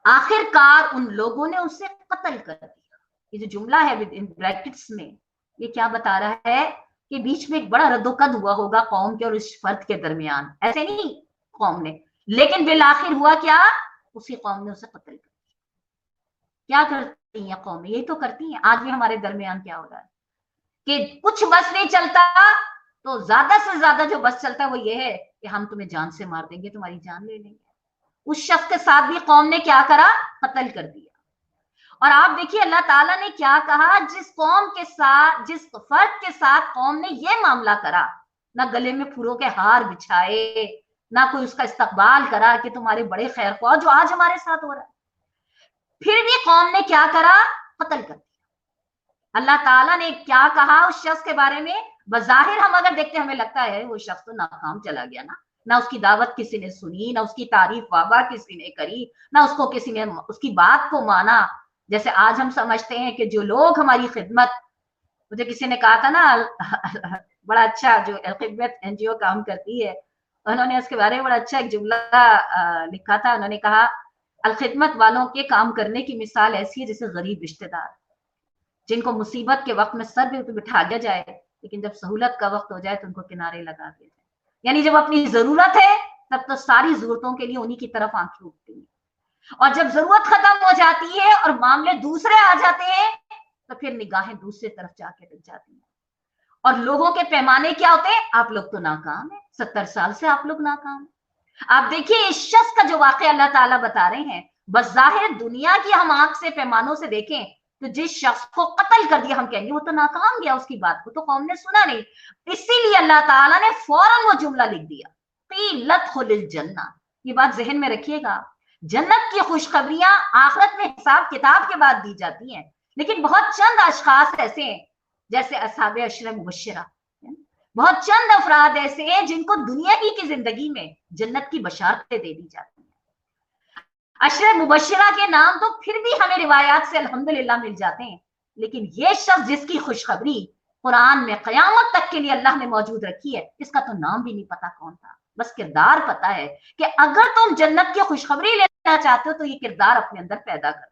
Speaker 1: आखिरकार उन लोगों ने उसे कत्ल कर दिया। ये जो जुमला है विद इन ब्रैकेट्स में, ये क्या बता रहा है कि बीच में एक बड़ा रद्दोकद हुआ होगा कौम के और इस फर्द के दरमियान, ऐसे नहीं कौम ने, लेकिन बिल आखिर हुआ क्या, उसी कौम ने उसे कत्ल कर दिया। क्या करती हैं कौमें, यही तो करती हैं। आज भी हमारे दरमियान क्या हो रहा है कि कुछ बस नहीं चलता तो ज्यादा से ज्यादा जो बस चलता है वो ये है कि हम तुम्हें जान से मार देंगे, तुम्हारी जान ले लेंगे। उस शख्स के साथ भी कौम ने क्या करा, कत्ल कर दिया। और आप देखिए अल्लाह ताला ने क्या कहा, जिस कौम के साथ, जिस फर्द के साथ कौम ने ये मामला करा, ना गले में फूलों के हार बिछाए, ना कोई उसका इस्तकबाल करा कि तुम्हारे बड़े खैर ख्वाह, जो आज हमारे साथ हो रहा है, फिर भी कौम ने क्या करा, कत्ल कर दिया। अल्लाह ताला ने क्या कहा उस शख्स के बारे में, बज़ाहिर हम अगर देखते हमें लगता है वो शख्स तो नाकाम चला गया ना उसकी दावत किसी ने सुनी, ना उसकी तारीफ वाबा किसी ने करी, ना उसको किसी ने उसकी बात को माना। जैसे आज हम समझते हैं कि जो लोग हमारी खिदमत, मुझे किसी ने कहा था ना बड़ा अच्छा, जो खिदमत एनजीओ काम करती है, उन्होंने उसके बारे में बड़ा अच्छा एक जुमला लिखा था। उन्होंने कहा अलखिदमत वालों के काम करने की मिसाल ऐसी है जैसे गरीब रिश्तेदार, जिनको मुसीबत के वक्त में सर भी बिठा दिया जाए, लेकिन जब सहूलत का वक्त हो जाए तो उनको किनारे लगा दिया जाए। यानी जब अपनी जरूरत है तब तो सारी जरूरतों के लिए उन्हीं की तरफ आंखें उठती हैं, और जब जरूरत खत्म हो जाती है और मामले दूसरे आ जाते हैं तो फिर निगाहें दूसरी तरफ जाके लग जाती हैं। और लोगों के पैमाने क्या होते हैं, आप लोग तो नाकाम है, 70 साल से आप लोग नाकाम है। आप देखिए इस शख्स का जो वाकया अल्लाह ताला बता रहे हैं, बज़ाहिर दुनिया की हम आंख से पैमानों से देखें तो जिस शख्स को कत्ल कर दिया हम कहेंगे वो तो नाकाम गया, उसकी बात को तो कौम ने सुना नहीं। इसीलिए अल्लाह ताला ने फौरन वो जुमला लिख दिया, क़ीलत खुलिल जन्ना। ये बात जहन में रखिएगा, जन्नत की खुशखबरियां आखिरत में हिसाब किताब के बाद दी जाती हैं, लेकिन बहुत चंद अशखास ऐसे हैं जैसे असहाबे अशरे मुबश्शिरा, बहुत चंद अफराद ऐसे हैं जिनको दुनिया की जिंदगी में जन्नत की बशारतें दे दी जाती हैं। अशरे मुबश्शिरा के नाम तो फिर भी हमें रिवायात से अल्हम्दुलिल्लाह मिल जाते हैं, लेकिन ये शख्स जिसकी खुशखबरी कुरान में कयामत तक के लिए अल्लाह ने मौजूद रखी है, इसका तो नाम भी नहीं पता कौन था, बस किरदार पता है कि अगर तुम जन्नत की खुशखबरी लेना चाहते हो तो ये किरदार अपने अंदर पैदा करो।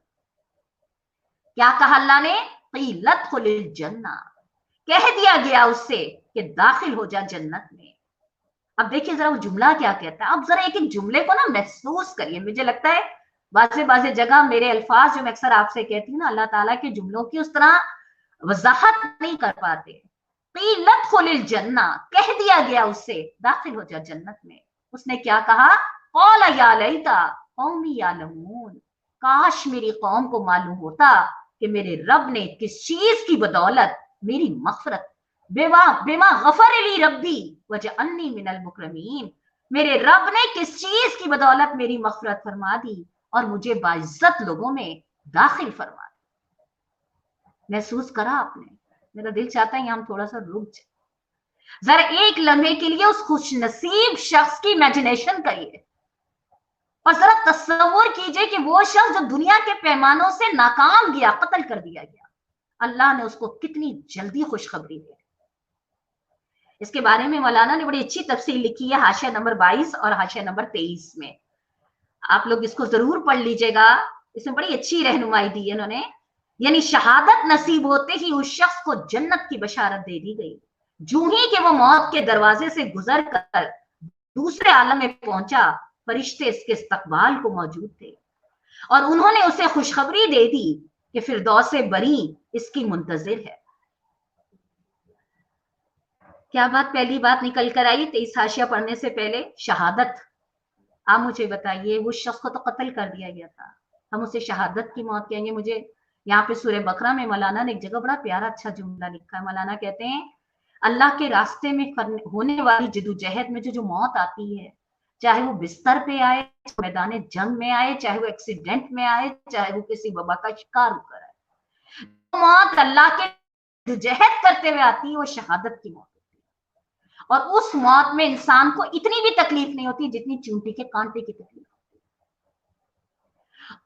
Speaker 1: क्या कहा अल्लाह ने, क़ीलत खुलिल जन्ना, कह दिया गया उससे कि दाखिल हो जा जन्नत में। अब देखिए जरा वो जुमला क्या कहता है, अब जरा एक एक जुमले को ना महसूस करिए। मुझे लगता है बाज़ जगह मेरे अल्फाज जो मैं अक्सर आपसे कहती हूँ ना, अल्लाह ताला के जुमलों की उस तरह वजाहत नहीं कर पाते। क़ीलत खुलिल जन्ना, कह दिया गया उससे दाखिल हो जा जन्नत में। उसने क्या कहा, क़ाल या लैता क़ौमी यालमून, काश मेरी कौम को मालूम होता कि मेरे रब ने किस चीज की बदौलत मेरी मग़फ़िरत, बिमा गफ़र ली रब्बी वजअलनी मिनल मुकरमीन, मेरे रब ने किस चीज की बदौलत मेरी मग़फ़िरत फरमा दी और मुझे बाइज्जत लोगों में दाखिल फरमा दी। महसूस करा आपने? मेरा दिल चाहता है हम थोड़ा सा रुक जाए, जरा एक लम्हे के लिए उस खुशनसीब शख्स की इमेजिनेशन करिए और जरा तस्वुर कीजिए कि वो शख्स जो दुनिया के पैमानों से नाकाम गया, कत्ल कर दिया गया, अल्लाह ने उसको कितनी जल्दी खुशखबरी दी। इसके बारे में मौलाना ने बड़ी अच्छी तफसील लिखी है हाशिया नंबर 22 और हाशिया नंबर 23 में, आप लोग इसको जरूर पढ़ लीजिएगा। इसमें बड़ी अच्छी रहनुमाई दी है उन्होंने। यानी शहादत नसीब होते ही उस शख्स को जन्नत की बशारत दे दी गई। जूं ही कि वो मौत के दरवाजे से गुजर कर दूसरे आलम में पहुंचा, फरिश्ते इसके इस्तकबाल को मौजूद थे और उन्होंने उसे खुशखबरी दे दी कि फिरदौस बरी इसकी मुंतजिर है। क्या बात, पहली बात निकल कर आई 23 हाशिया पढ़ने से पहले, शहादत। आप मुझे बताइए, वो शख्स को तो कत्ल कर दिया गया था, हम उसे शहादत की मौत कहेंगे? मुझे यहाँ पे सूरह बकरा में मौलाना ने एक जगह बड़ा प्यारा अच्छा जुमला लिखा है। मौलाना कहते हैं अल्लाह के रास्ते में होने वाली जदोजहद में जो मौत आती है, चाहे वो बिस्तर पे आए, मैदान जंग में आए, चाहे वो एक्सीडेंट में आए, चाहे वो किसी वबा का शिकार होकर आए, मौत अल्लाह के जदोजहद करते हुए आती है, वो शहादत की मौत होती है। اور اس موت میں انسان کو اتنی بھی تکلیف نہیں ہوتی جتنی چونٹی کے کانٹے کی تکلیف ہوتی،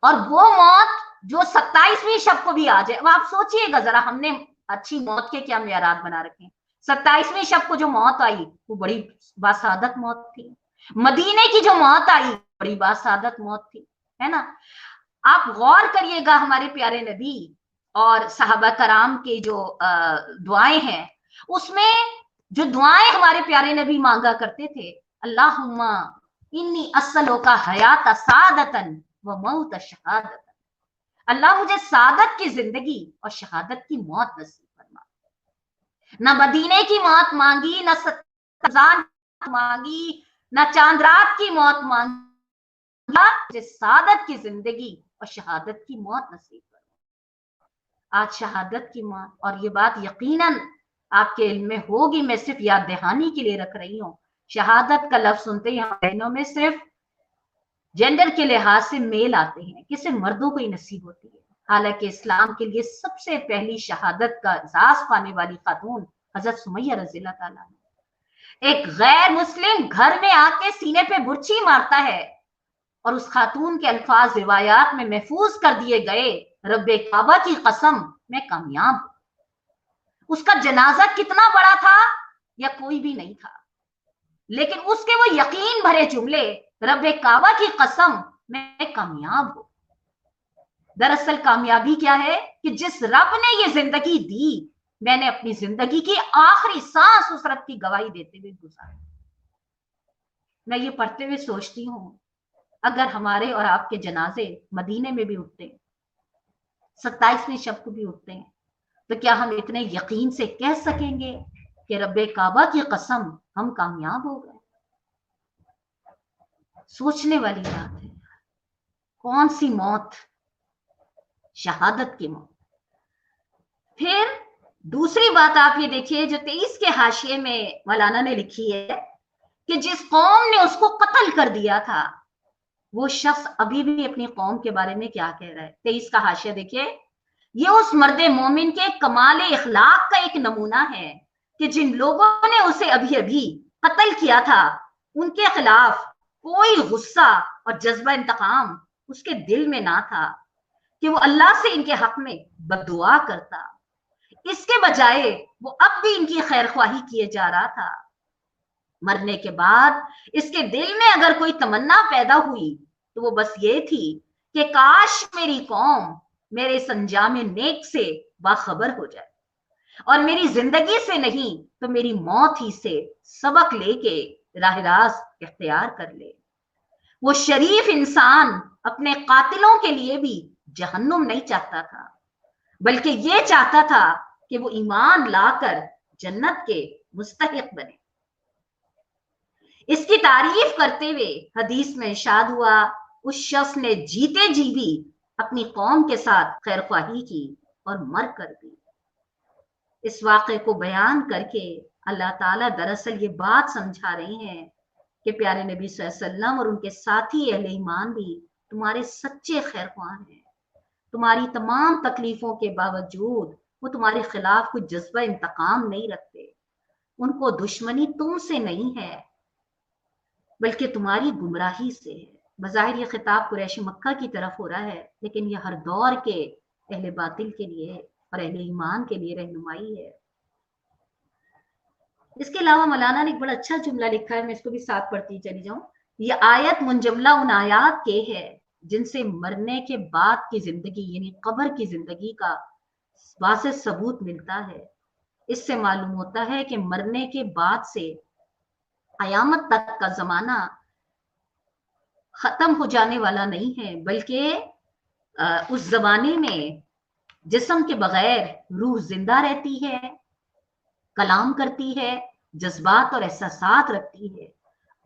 Speaker 1: اور وہ موت جو 27ویں شب کو بھی آ جائے. اب آپ سوچئے گا ذرا، ہم نے اچھی موت کے کیا معیارات بنا رکھے ہیں. 27ویں شب کو جو موت آئی وہ بڑی باسعادت موت تھی. مدینے کی جو موت آئی بڑی باسعادت موت تھی، ہے نا. آپ غور کریے گا ہمارے پیارے نبی اور صحابہ کرام کے جو دعائیں ہیں، اس میں جو دعائیں ہمارے پیارے نبی مانگا کرتے تھے، اللہم انی اسلوک حیات سعادتن و موت شہادت، اللہ مجھے سعادت کی زندگی اور شہادت کی موت نصیب فرما. نہ مدینے کی موت مانگی، نہ رمضان مانگی، نہ چاند رات کی موت مانگی، مجھے سعادت کی زندگی اور شہادت کی موت نصیب فرما. آج شہادت کی موت، اور یہ بات یقیناً آپ کے علم میں ہوگی، میں صرف یاد دہانی کے لیے رکھ رہی ہوں. شہادت کا لفظ سنتے ہی ہم بہنوں میں صرف جینڈر کے لحاظ سے میل آتے ہیں کہ صرف مردوں کو ہی نصیب ہوتی ہے، حالانکہ اسلام کے لیے سب سے پہلی شہادت کا اعزاز پانے والی خاتون حضرت سمیہ رضی اللہ تعالیٰ عنہ. ایک غیر مسلم گھر میں آ کے سینے پہ برچھی مارتا ہے اور اس خاتون کے الفاظ روایات میں محفوظ کر دیے گئے، رب کعبہ کی قسم میں کامیاب ہوں. اس کا جنازہ کتنا بڑا تھا یا کوئی بھی نہیں تھا، لیکن اس کے وہ یقین بھرے جملے، رب کعبہ کی قسم میں کامیاب ہوں. دراصل کامیابی کیا ہے کہ جس رب نے یہ زندگی دی، میں نے اپنی زندگی کی آخری سانس اس رب کی گواہی دیتے ہوئے گزاری. میں یہ پڑھتے ہوئے سوچتی ہوں، اگر ہمارے اور آپ کے جنازے مدینے میں بھی اٹھتے ہیں، 27ویں شب کو بھی اٹھتے ہیں، تو کیا ہم اتنے یقین سے کہہ سکیں گے کہ رب کعبہ کی قسم ہم کامیاب ہو گئے؟ سوچنے والی بات ہے. کون سی موت؟ شہادت کی موت. پھر دوسری بات آپ یہ دیکھیے جو 23 کے حاشیے میں مولانا نے لکھی ہے کہ جس قوم نے اس کو قتل کر دیا تھا، وہ شخص ابھی بھی اپنی قوم کے بارے میں کیا کہہ رہا ہے. 23 کا حاشیہ دیکھیے. یہ اس مرد مومن کے کمال اخلاق کا ایک نمونہ ہے کہ جن لوگوں نے اسے ابھی ابھی قتل کیا تھا، ان کے خلاف کوئی غصہ اور جذبہ انتقام اس کے دل میں نہ تھا کہ وہ اللہ سے ان کے حق میں بد دعا کرتا. اس کے بجائے وہ اب بھی ان کی خیر خواہی کیے جا رہا تھا. مرنے کے بعد اس کے دل میں اگر کوئی تمنا پیدا ہوئی تو وہ بس یہ تھی کہ کاش میری قوم میرے انجام نیک سے باخبر ہو جائے اور میری زندگی سے نہیں تو میری موت ہی سے سبق لے کے راہ راست اختیار کر لے. وہ شریف انسان اپنے قاتلوں کے لیے بھی جہنم نہیں چاہتا تھا، بلکہ یہ چاہتا تھا کہ وہ ایمان لا کر جنت کے مستحق بنے. اس کی تعریف کرتے ہوئے حدیث میں ارشاد ہوا، اس شخص نے جیتے جی بھی اپنی قوم کے ساتھ خیر خواہی کی اور مر کر بھی. اس واقعے کو بیان کر کے اللہ تعالیٰ دراصل یہ بات سمجھا رہے ہیں کہ پیارے نبی صلی اللہ علیہ وسلم اور ان کے ساتھی اہل ایمان بھی تمہارے سچے خیر خواہ ہیں. تمہاری تمام تکلیفوں کے باوجود وہ تمہارے خلاف کوئی جذبہ انتقام نہیں رکھتے. ان کو دشمنی تم سے نہیں ہے بلکہ تمہاری گمراہی سے ہے. بظاہر یہ خطاب قریش مکہ کی طرف ہو رہا ہے، لیکن یہ ہر دور کے اہل باطل کے لیے اور اہل ایمان کے لیے رہنمائی ہے. اس کے علاوہ مولانا نے ایک بڑا اچھا جملہ لکھا ہے، میں اس کو بھی ساتھ پڑھتی چلی جاؤں. یہ آیت منجملہ ان آیات کے ہے جن سے مرنے کے بعد کی زندگی یعنی قبر کی زندگی کا واضح ثبوت ملتا ہے. اس سے معلوم ہوتا ہے کہ مرنے کے بعد سے قیامت تک کا زمانہ ختم ہو جانے والا نہیں ہے، بلکہ اس زمانے میں جسم کے بغیر روح زندہ رہتی ہے، کلام کرتی ہے، جذبات اور احساسات رکھتی ہے،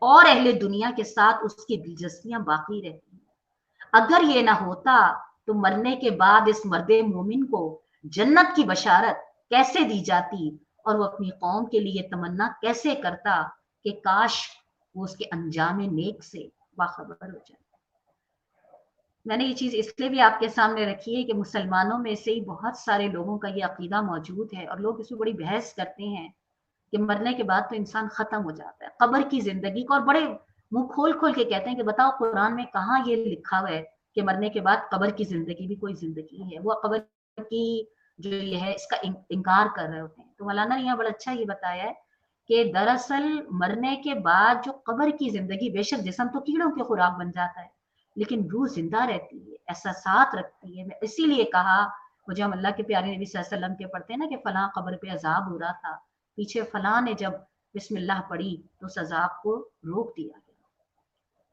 Speaker 1: اور اہل دنیا کے ساتھ اس کی دلچسپیاں باقی رہتی ہیں. اگر یہ نہ ہوتا تو مرنے کے بعد اس مرد مومن کو جنت کی بشارت کیسے دی جاتی اور وہ اپنی قوم کے لیے تمنا کیسے کرتا کہ کاش وہ اس کے انجام نیک سے باخبر ہو جائے. میں نے یہ چیز اس لیے بھی آپ کے سامنے رکھی ہے کہ مسلمانوں میں سے ہی بہت سارے لوگوں کا یہ عقیدہ موجود ہے اور لوگ اس میں بڑی بحث کرتے ہیں کہ مرنے کے بعد تو انسان ختم ہو جاتا ہے. قبر کی زندگی کو اور بڑے منہ کھول کھول کے کہتے ہیں کہ بتاؤ قرآن میں کہاں یہ لکھا ہوا ہے کہ مرنے کے بعد قبر کی زندگی بھی کوئی زندگی ہے. وہ قبر کی جو یہ ہے اس کا انکار کر رہے ہوتے ہیں. تو مولانا نے یہاں بڑا اچھا یہ بتایا ہے کہ دراصل مرنے کے بعد جو قبر کی زندگی، بے شک جسم تو کیڑوں کے خوراک بن جاتا ہے لیکن روح زندہ رہتی ہے، احساسات رکھتی ہے. میں اسی لیے کہا وہ جو ہم اللہ کے پیارے نبی صلی اللہ علیہ وسلم کے پڑھتے ہیں نا کہ فلاں قبر پہ عذاب ہو رہا تھا، پیچھے فلاں نے جب بسم اللہ پڑھی تو اس عذاب کو روک دیا گیا.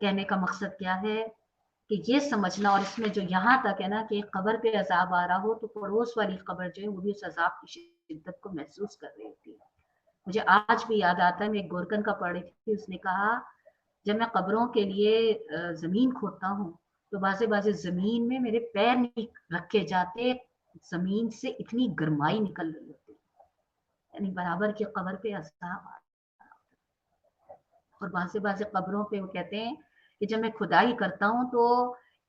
Speaker 1: کہنے کا مقصد کیا ہے کہ یہ سمجھنا، اور اس میں جو یہاں تک ہے نا کہ ایک قبر پہ عذاب آ رہا ہو تو پڑوس والی قبر جو ہے وہ بھی اس عذاب کی شدت کو محسوس کر رہی ہوتی ہے. مجھے آج بھی یاد آتا ہے، میں ایک گورکن کا پڑھ رہی تھی، اس نے کہا جب میں قبروں کے لیے زمین کھودتا ہوں تو بازے زمین میں میرے پیر نہیں رکھے جاتے، زمین سے اتنی گرمائی نکل رہی ہوتی، یعنی برابر کی قبر پہ عذاب آ. اور بازے قبروں پہ وہ کہتے ہیں کہ جب میں کھدائی کرتا ہوں تو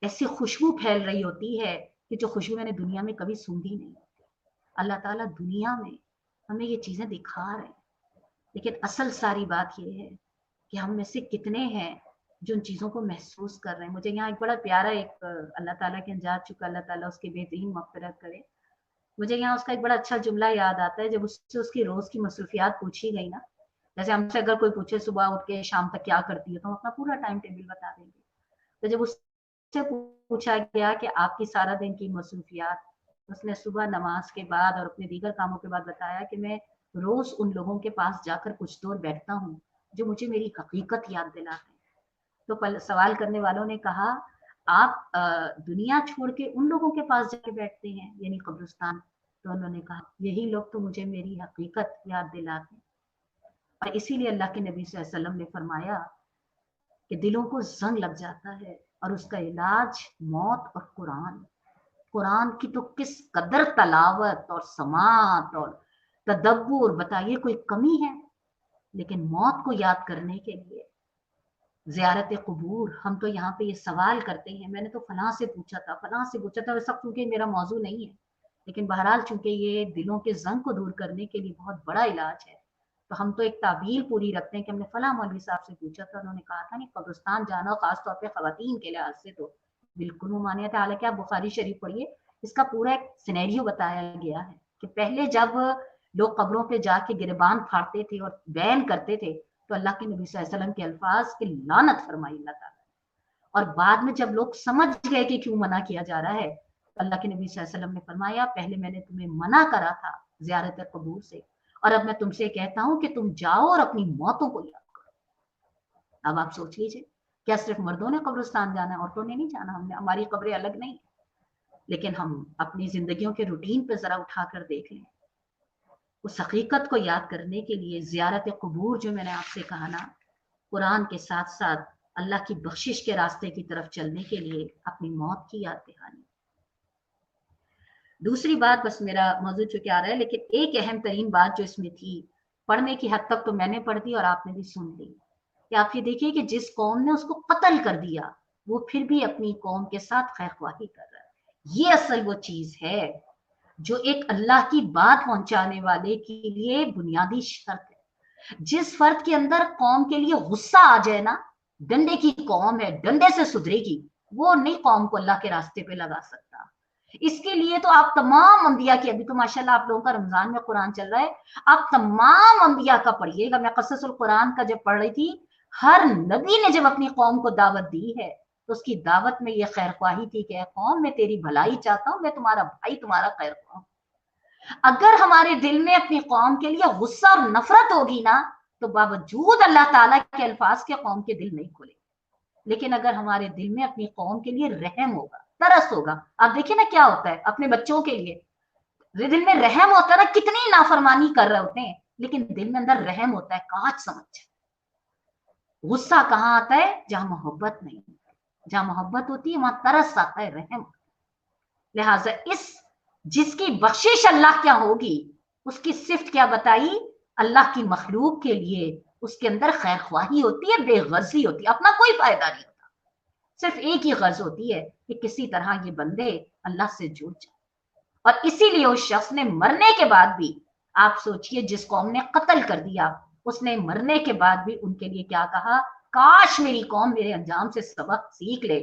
Speaker 1: ایسی خوشبو پھیل رہی ہوتی ہے کہ جو خوشبو میں نے دنیا میں کبھی سونگھی نہیں ہوتی. اللہ تعالیٰ دنیا میں ہمیں یہ چیزیں دکھا رہے ہیں، لیکن اصل ساری بات یہ ہے کہ ہم میں سے کتنے ہیں جو ان چیزوں کو محسوس کر رہے ہیں. مجھے یہاں ایک بڑا پیارا ایک اللہ تعالیٰ کے جا چکا، اللہ تعالیٰ اس کی بہترین مغفرت کرے، مجھے یہاں اس کا ایک بڑا اچھا جملہ یاد آتا ہے. جب اس سے اس کی روز کی مصروفیات پوچھی گئی نا، جیسے ہم سے اگر کوئی پوچھے صبح اٹھ کے شام تک کیا کرتی ہے تو ہم اپنا پورا ٹائم ٹیبل بتا دیں گے. تو جب اس سے پوچھا گیا کہ آپ کی سارا دن کی مصروفیات، اس نے صبح نماز کے بعد اور اپنے دیگر کاموں کے بعد بتایا کہ میں روز ان لوگوں کے پاس جا کر کچھ دور بیٹھتا ہوں جو مجھے میری حقیقت یاد دلاتے ہیں. تو سوال کرنے والوں نے کہا آپ دنیا چھوڑ کے ان لوگوں کے پاس جا کے بیٹھتے ہیں یعنی قبرستان؟ تو انہوں نے کہا یہی لوگ تو مجھے میری حقیقت یاد دلاتے ہیں. اور اسی لیے اللہ کے نبی صلی اللہ علیہ وسلم نے فرمایا کہ دلوں کو زنگ لگ جاتا ہے اور اس کا علاج موت اور قرآن. قرآن کی تو کس قدر تلاوت اور سماعت اور تدبر، بتائیے کوئی کمی ہے؟ لیکن موت کو یاد کرنے کے لیے زیارت قبور، ہم تو یہاں پہ یہ سوال کرتے ہیں میں نے تو فلاں سے پوچھا تھا، فلاں سے پوچھا تھا، ویسا چونکہ میرا موضوع نہیں ہے لیکن بہرحال چونکہ یہ دلوں کے زنگ کو دور کرنے کے لیے بہت بڑا علاج ہے تو ہم تو ایک تعبیر پوری رکھتے ہیں کہ ہم نے فلاں مولوی صاحب سے پوچھا تھا، انہوں نے کہا تھا نہیں قبرستان جانا، خاص طور پہ خواتین کے لحاظ سے تو بالکل ممانعت ہے. حالانکہ آپ بخاری شریف پڑھیے، اس کا پورا ایک سینیریو بتایا گیا ہے کہ پہلے جب لوگ قبروں پہ جا کے گریبان پھاڑتے تھے اور بیان کرتے تھے تو اللہ کے نبی صلی اللہ علیہ وسلم کے الفاظ کی لعنت فرمائی اللہ تعالیٰ. اور بعد میں جب لوگ سمجھ گئے کہ کیوں منع کیا جا رہا ہے تو اللہ کے نبی صلی اللہ علیہ وسلم نے فرمایا پہلے میں نے تمہیں منع کرا تھا زیارت قبور سے، اور اب میں تم سے کہتا ہوں کہ تم جاؤ اور اپنی موتوں کو یاد کرو. اب آپ سوچ لیجئے، کیا صرف مردوں نے قبرستان جانا ہے؟ عورتوں نے نہیں جانا. ہماری قبریں الگ نہیں، لیکن ہم اپنی زندگیوں کے روٹین پہ ذرا اٹھا کر دیکھ لیں. اس حقیقت کو یاد کرنے کے لیے زیارت قبور جو میں نے آپ سے کہا نا، قرآن کے ساتھ ساتھ اللہ کی بخشش کے راستے کی طرف چلنے کے لیے اپنی موت کی یاد دہانی. دوسری بات، بس میرا موضوع چونکہ آ رہا ہے لیکن ایک اہم ترین بات جو اس میں تھی، پڑھنے کی حد تک تو میں نے پڑھ دی اور آپ نے بھی سن لی، کہ آپ یہ دیکھیے کہ جس قوم نے اس کو قتل کر دیا وہ پھر بھی اپنی قوم کے ساتھ خیر خواہی کر رہا ہے. یہ اصل وہ چیز ہے جو ایک اللہ کی بات پہنچانے والے کے لیے بنیادی شرط ہے. جس فرد کے اندر قوم کے لیے غصہ آ جائے نا، ڈنڈے کی قوم ہے، ڈنڈے سے سدھرے گی، وہ نہیں قوم کو اللہ کے راستے پہ لگا سکتا. اس کے لیے تو آپ تمام انبیاء کی، ابھی تو ماشاءاللہ آپ لوگوں کا رمضان میں قرآن چل رہا ہے، آپ تمام انبیاء کا پڑھیے گا. میں قصص القرآن کا جب پڑھ رہی تھی، ہر نبی نے جب اپنی قوم کو دعوت دی ہے تو اس کی دعوت میں یہ خیر خواہی تھی کہ اے قوم میں تیری بھلائی چاہتا ہوں، میں تمہارا بھائی، تمہارا خیر خواہ ہوں. اگر ہمارے دل میں اپنی قوم کے لیے غصہ اور نفرت ہوگی نا تو باوجود اللہ تعالیٰ کے الفاظ کے قوم کے دل نہیں کھلے. لیکن اگر ہمارے دل میں اپنی قوم کے لیے رحم ہوگا، ترس ہوگا، آپ دیکھیں نا کیا ہوتا ہے اپنے بچوں کے لیے دل میں رحم ہوتا ہے نا، کتنی نافرمانی کر رہے ہوتے ہیں لیکن دل میں اندر رحم ہوتا ہے، کاج سمجھ. غصہ کہاں آتا ہے؟ جہاں محبت نہیں، جہاں محبت ہوتی ہے وہاں ترس آتا ہے، رحم. لہٰذا جس کی بخشش اللہ کیا ہوگی، اس کی صفت کیا بتائی؟ اللہ کی مخلوق کے لیے اس کے اندر خیر خواہی ہوتی ہے، بے غرضی ہوتی ہے، اپنا کوئی فائدہ نہیں ہوتا، صرف ایک ہی غرض ہوتی ہے کہ کسی طرح یہ بندے اللہ سے جڑ جائیں. اور اسی لیے اس شخص نے مرنے کے بعد بھی آپ سوچئے جس قوم نے قتل کر دیا اس نے مرنے کے بعد بھی ان کے لیے کیا کہا، کاش میری قوم میرے انجام سے سبق سیکھ لے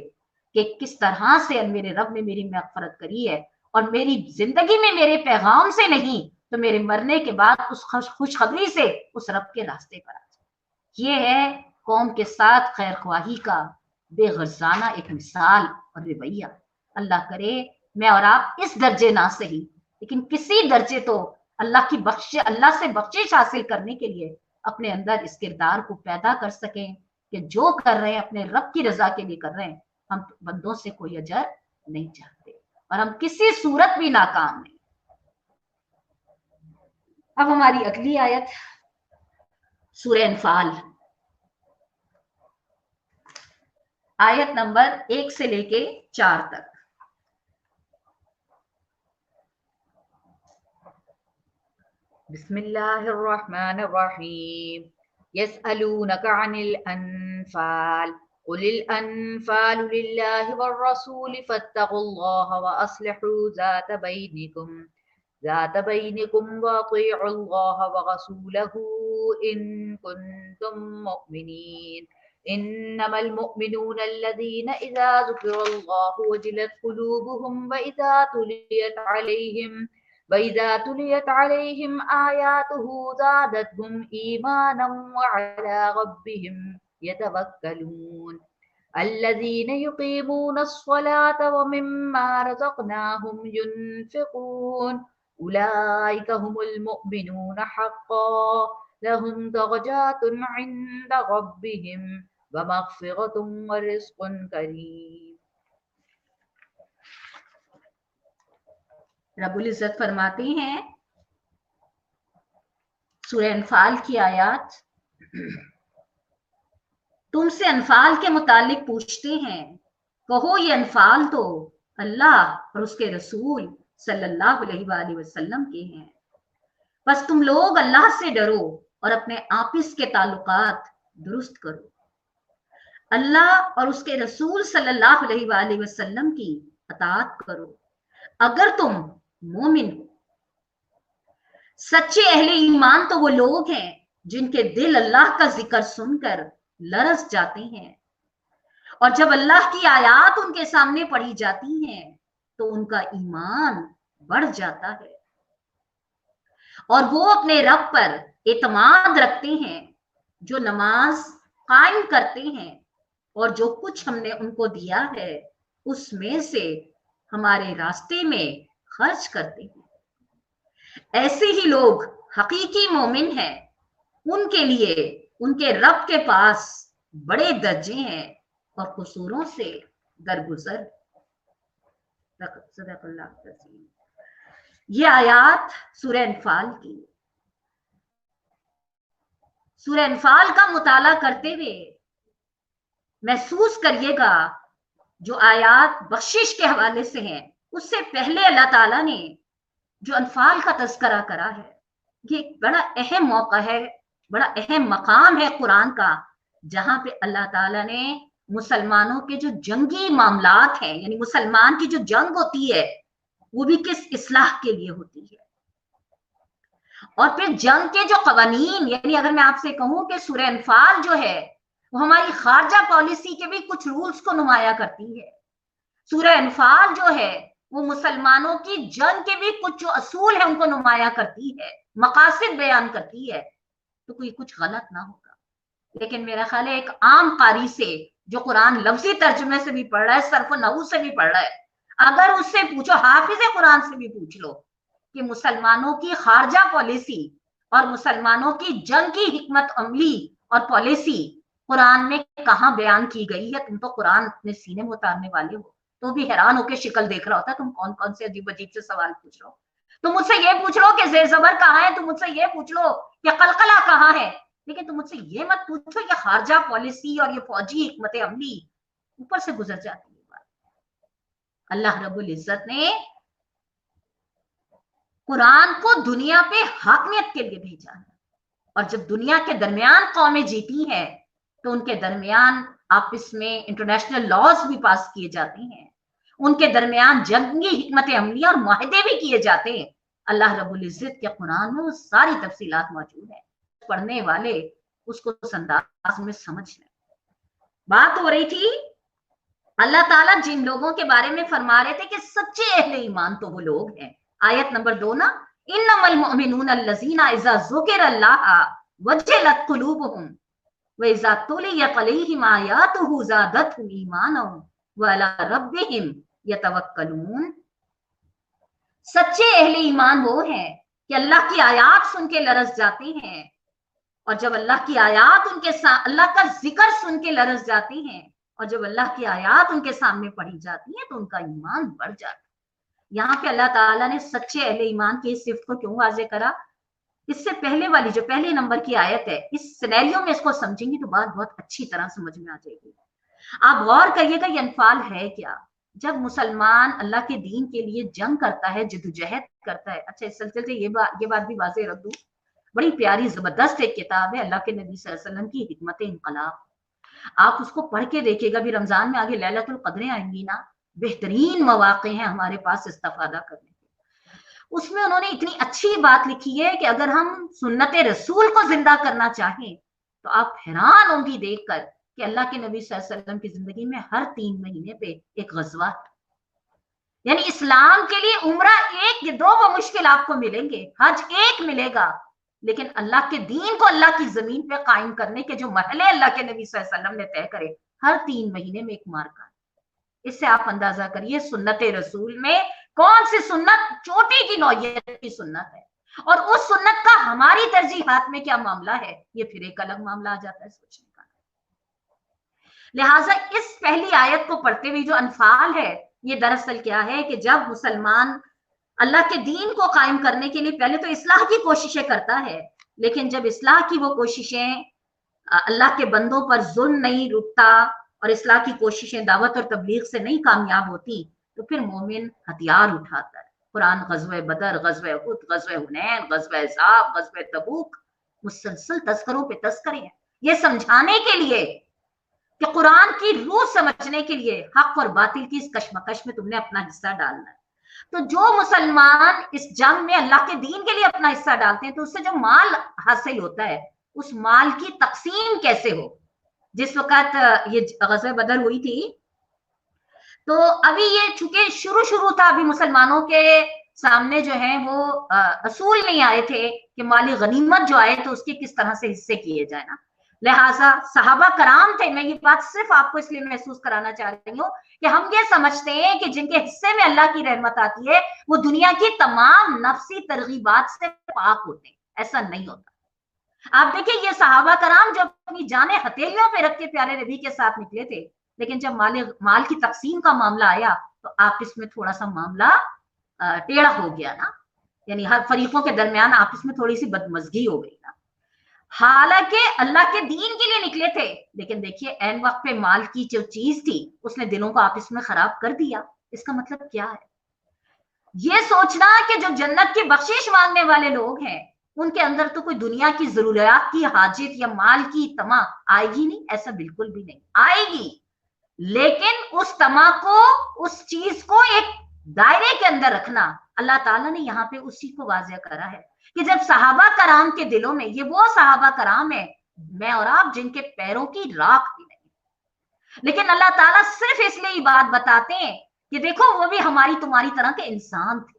Speaker 1: کہ کس طرح سے میرے رب نے میری مغفرت کری ہے، اور میری زندگی میں میرے پیغام سے نہیں تو میرے مرنے کے بعد اس خوشخبری سے اس رب کے راستے پر آ جائے۔ یہ ہے قوم کے ساتھ خیر خواہی کا بے غرضانہ ایک مثال اور رویہ۔ اللہ کرے میں اور آپ اس درجے نہ صحیح لیکن کسی درجے تو اللہ سے بخشش حاصل کرنے کے لیے اپنے اندر اس کردار کو پیدا کر سکیں کہ جو کر رہے ہیں اپنے رب کی رضا کے لیے کر رہے ہیں، ہم بندوں سے کوئی اجر نہیں چاہتے اور ہم کسی صورت بھی ناکام نہیں۔ اب ہماری اگلی آیت سورہ انفال، آیت نمبر 1 سے لے کے 4 تک۔
Speaker 2: بسم اللہ الرحمن الرحیم یسألونک عن الانفال قل الانفال للہ والرسول فاتقوا اللہ واصلحوا ذات بینکم واطیعوا اللہ ورسولہ ان کنتم مؤمنین انما المؤمنون الذین اذا ذکر اللہ وجلت قلوبهم وَإِذَا تُلِيَتْ عَلَيْهِمْ آيَاتُهُ زَادَتْهُمْ إِيمَانًا وَعَلَى رَبِّهِمْ يَتَوَكَّلُونَ الَّذِينَ يُقِيمُونَ الصَّلَاةَ وَمِمَّا رَزَقْنَاهُمْ يُنْفِقُونَ أُولَئِكَ هُمُ الْمُؤْمِنُونَ حَقًّا لَهُمْ دَرَجَاتٌ عِندَ رَبِّهِمْ وَمَغْفِرَةٌ وَرِزْقٌ كَرِيمٌ۔
Speaker 1: رب العزت فرماتے ہیں سورہ انفال کی آیات، تم سے انفال کے متعلق پوچھتے ہیں، کہو یہ انفال تو اللہ اور اس کے رسول صلی اللہ علیہ وآلہ وسلم کے ہیں، بس تم لوگ اللہ سے ڈرو اور اپنے آپس کے تعلقات درست کرو، اللہ اور اس کے رسول صلی اللہ علیہ وآلہ وسلم کی اطاعت کرو اگر تم مومن ہو۔ سچے اہل ایمان تو وہ لوگ ہیں جن کے دل اللہ کا ذکر سن کر لرز جاتے ہیں، اور جب اللہ کی آیات ان کے سامنے پڑھی جاتی ہیں تو ان کا ایمان بڑھ جاتا ہے، اور وہ اپنے رب پر اعتماد رکھتے ہیں، جو نماز قائم کرتے ہیں اور جو کچھ ہم نے ان کو دیا ہے اس میں سے ہمارے راستے میں خرچ کرتے ہیں۔ ایسے ہی لوگ حقیقی مومن ہیں، ان کے لیے ان کے رب کے پاس بڑے درجے ہیں اور قصوروں سے درگزر۔ صدق اللہ العظیم۔ یہ آیات سورہ انفال کی۔ سورہ انفال کا مطالعہ کرتے ہوئے محسوس کریے گا جو آیات بخشش کے حوالے سے ہیں اس سے پہلے اللہ تعالیٰ نے جو انفال کا تذکرہ کرا ہے، یہ ایک بڑا اہم موقع ہے، بڑا اہم مقام ہے قرآن کا، جہاں پہ اللہ تعالیٰ نے مسلمانوں کے جو جنگی معاملات ہیں، یعنی مسلمان کی جو جنگ ہوتی ہے وہ بھی کس اصلاح کے لیے ہوتی ہے، اور پھر جنگ کے جو قوانین، یعنی اگر میں آپ سے کہوں کہ سورہ انفال جو ہے وہ ہماری خارجہ پالیسی کے بھی کچھ رولز کو نمایاں کرتی ہے، سورہ انفال جو ہے وہ مسلمانوں کی جنگ کے بھی کچھ جو اصول ہیں ان کو نمایاں کرتی ہے، مقاصد بیان کرتی ہے، تو کوئی کچھ غلط نہ ہوگا۔ لیکن میرا خیال ہے ایک عام قاری سے جو قرآن لفظی ترجمے سے بھی پڑھ رہا ہے، صرف و نحو سے بھی پڑھ رہا ہے، اگر اس سے پوچھو، حافظ قرآن سے بھی پوچھ لو کہ مسلمانوں کی خارجہ پالیسی اور مسلمانوں کی جنگ کی حکمت عملی اور پالیسی قرآن میں کہاں بیان کی گئی ہے، تم تو قرآن اپنے سینے میں اتارنے والے ہو، تو بھی حیران ہو کے شکل دیکھ رہا ہوتا ہے، تم کون کون سے عجیب عجیب سے سوال پوچھ رہو۔ تم مجھ سے یہ پوچھ لو کہ زیر زبر کہاں ہے، تم مجھ سے یہ پوچھ لو کہ قلقلہ کہاں ہے، لیکن تم مجھ سے یہ مت پوچھو کہ خارجہ پالیسی اور یہ فوجی حکمت عملی، اوپر سے گزر جاتی ہے بات۔ اللہ رب العزت نے قرآن کو دنیا پہ حاکمیت کے لیے بھیجا ہے، اور جب دنیا کے درمیان قومیں جیتی ہیں تو ان کے درمیان آپس میں انٹرنیشنل لاز بھی پاس کیے جاتے ہیں، ان کے درمیان جنگی حکمت عملی اور معاہدے بھی کیے جاتے ہیں۔ अल्लाह रब्बुल इज्जत के कुरान में वो सारी तफसीलात मौजूद है, पढ़ने वाले उसको उस अंदाज में समझ लें। बात हो रही थी अल्लाह ताला जिन लोगों के बारे में फरमा रहे थे कि सच्चे अहले ईमान तो वो लोग हैं। आयत नंबर 2 ना, इन्नमल मुमिनून अल्लज़ीना इज़ा ज़ुकिरल्लाह वजलत कुलूबुहुम व इज़ा तुलियत अलैहिम आयातुहु ज़ादतहुम ईमानन व अला रब्बिहिम यतवक्कलून। सच्चे अहले ईमान वो हैं कि अल्लाह की आयात सुन के लरस जाते हैं, और जब अल्लाह की आयात उनके अल्लाह का जिक्र सुन के लरस जाती हैं, और जब अल्लाह की आयात उनके सामने पढ़ी जाती है तो उनका ईमान बढ़ जाता है। यहाँ पे अल्लाह ताला ने सच्चे अहले ईमान की इस सिफ्त को क्यों वाज़े करा? इससे पहले वाली जो पहले नंबर की आयत है, इस सिनेरियो में इसको समझेंगे तो बात बहुत अच्छी तरह समझ में आ जाएगी। आप गौर करिएगा ये अनफाल है क्या? जब मुसलमान अल्लाह के दीन के लिए जंग करता है, जिद्दोजहद करता है। अच्छा, इस सिलसिले से ये बात भी वाज़े रख दूं, बड़ी प्यारी जबरदस्त एक किताब है अल्लाह के नबी सल्लल्लाहु अलैहि वसल्लम की हिकमत इनकलाब। आप उसको पढ़ के देखिएगा। भी रमजान में आगे लैलतुल क़द्रें आएंगी ना, बेहतरीन मौक़े हैं हमारे पास इस्तिफ़ादा करने के। उसमें उन्होंने इतनी अच्छी बात लिखी है कि अगर हम सुन्नत रसूल को जिंदा करना चाहें तो आप हैरान होंगी देखकर कि अल्लाह के नबी सल्लल्लाहु अलैहि वसल्लम की जिंदगी में हर 3 महीने पे एक गज़वा, यानी इस्लाम के लिए उम्रा 1 या 2 मुश्किल आपको मिलेंगे, हज 1 मिलेगा, लेकिन अल्लाह के दीन को अल्लाह की जमीन पे कायम करने के जो मरहले अल्लाह के नबी सल्लल्लाहु अलैहि वसल्लम ने तय करे, हर 3 महीने में एक मार्का। इससे आप अंदाजा करिए सुन्नत रसूल में कौन सी सुन्नत चोटी की नौयत की सुन्नत है, और उस सुन्नत का हमारी तरजीहात में क्या मामला है, ये फिर एक अलग मामला आ जाता है सोचने का। लिहाजा इस पहली आयत को पढ़ते हुए जो अनफाल है, ये दरअसल क्या है कि जब मुसलमान अल्लाह के दीन को कायम करने के लिए पहले तो इस्लाह की कोशिशें करता है, लेकिन जब इस्लाह की वो कोशिशें अल्लाह के बंदों पर जुल्म नहीं रुकता और इस्लाह की कोशिशें दावत और तबलीग से नहीं कामयाब होती, तो फिर मोमिन हथियार उठाता है। कुरान ग़ज़वे बदर, ग़ज़वे उहद, ग़ज़वे हुनैन, ग़ज़वे अहज़ाब, ग़ज़वे तबूक, मुसलसल तस्करों पे तस्करे हैं, ये समझाने के लिए कि कुरान की रूह समझने के लिए हक और बातिल की इस कशमकश में तुमने अपना हिस्सा डालना है। तो जो मुसलमान इस जंग में अल्लाह के दीन के लिए अपना हिस्सा डालते हैं, तो उससे जो माल हासिल होता है, उस माल की तकसीम कैसे हो। जिस वक्त ये ग़ज़वा बदर हुई थी, तो अभी ये चूंकि शुरू था, अभी मुसलमानों के सामने जो है वो असूल नहीं आए थे कि माली गनीमत जो आए तो उसके किस तरह से हिस्से किए जाए ना। लिहाजा सहाबा कराम थे, मैं ये बात सिर्फ आपको इसलिए महसूस कराना चाह रही हूँ कि हम ये समझते हैं कि जिनके हिस्से में अल्लाह की रहमत आती है वो दुनिया की तमाम नफ्सी तरगीबात से पाक होते हैं। ऐसा नहीं होता। आप देखिए ये सहाबा कराम जो अपनी जाने हथेलियों पे रख के प्यारे नबी के साथ निकले थे, लेकिन जब माल की तकसीम का मामला आया तो आपस में थोड़ा सा मामला टेढ़ा हो गया ना, यानी हर फरीकों के दरमियान आपस में थोड़ी सी बदमजगी हो गई ना। हालांकि अल्लाह के दीन के लिए निकले थे, लेकिन देखिए ऐन वक्त पे माल की जो चीज थी उसने दिलों को आपस में खराब कर दिया। इसका मतलब क्या है? ये सोचना कि जो जन्नत की बख्शिश मांगने वाले लोग हैं उनके अंदर तो कोई दुनिया की जरूरियात की हाजित या माल की तमा आएगी नहीं, ऐसा बिल्कुल भी नहीं आएगी। लेकिन उस तमा को, उस चीज को एक दायरे के अंदर रखना, अल्लाह ताला ने यहाँ पे उसी को वाज़ेह करा है कि जब सहाबा कराम के दिलों में, ये वो सहाबा कराम है मैं और आप जिनके पैरों की राख भी नहीं, लेकिन अल्लाह ताला सिर्फ इसलिए ये बात बताते हैं कि देखो वो भी हमारी तुम्हारी तरह के इंसान थे।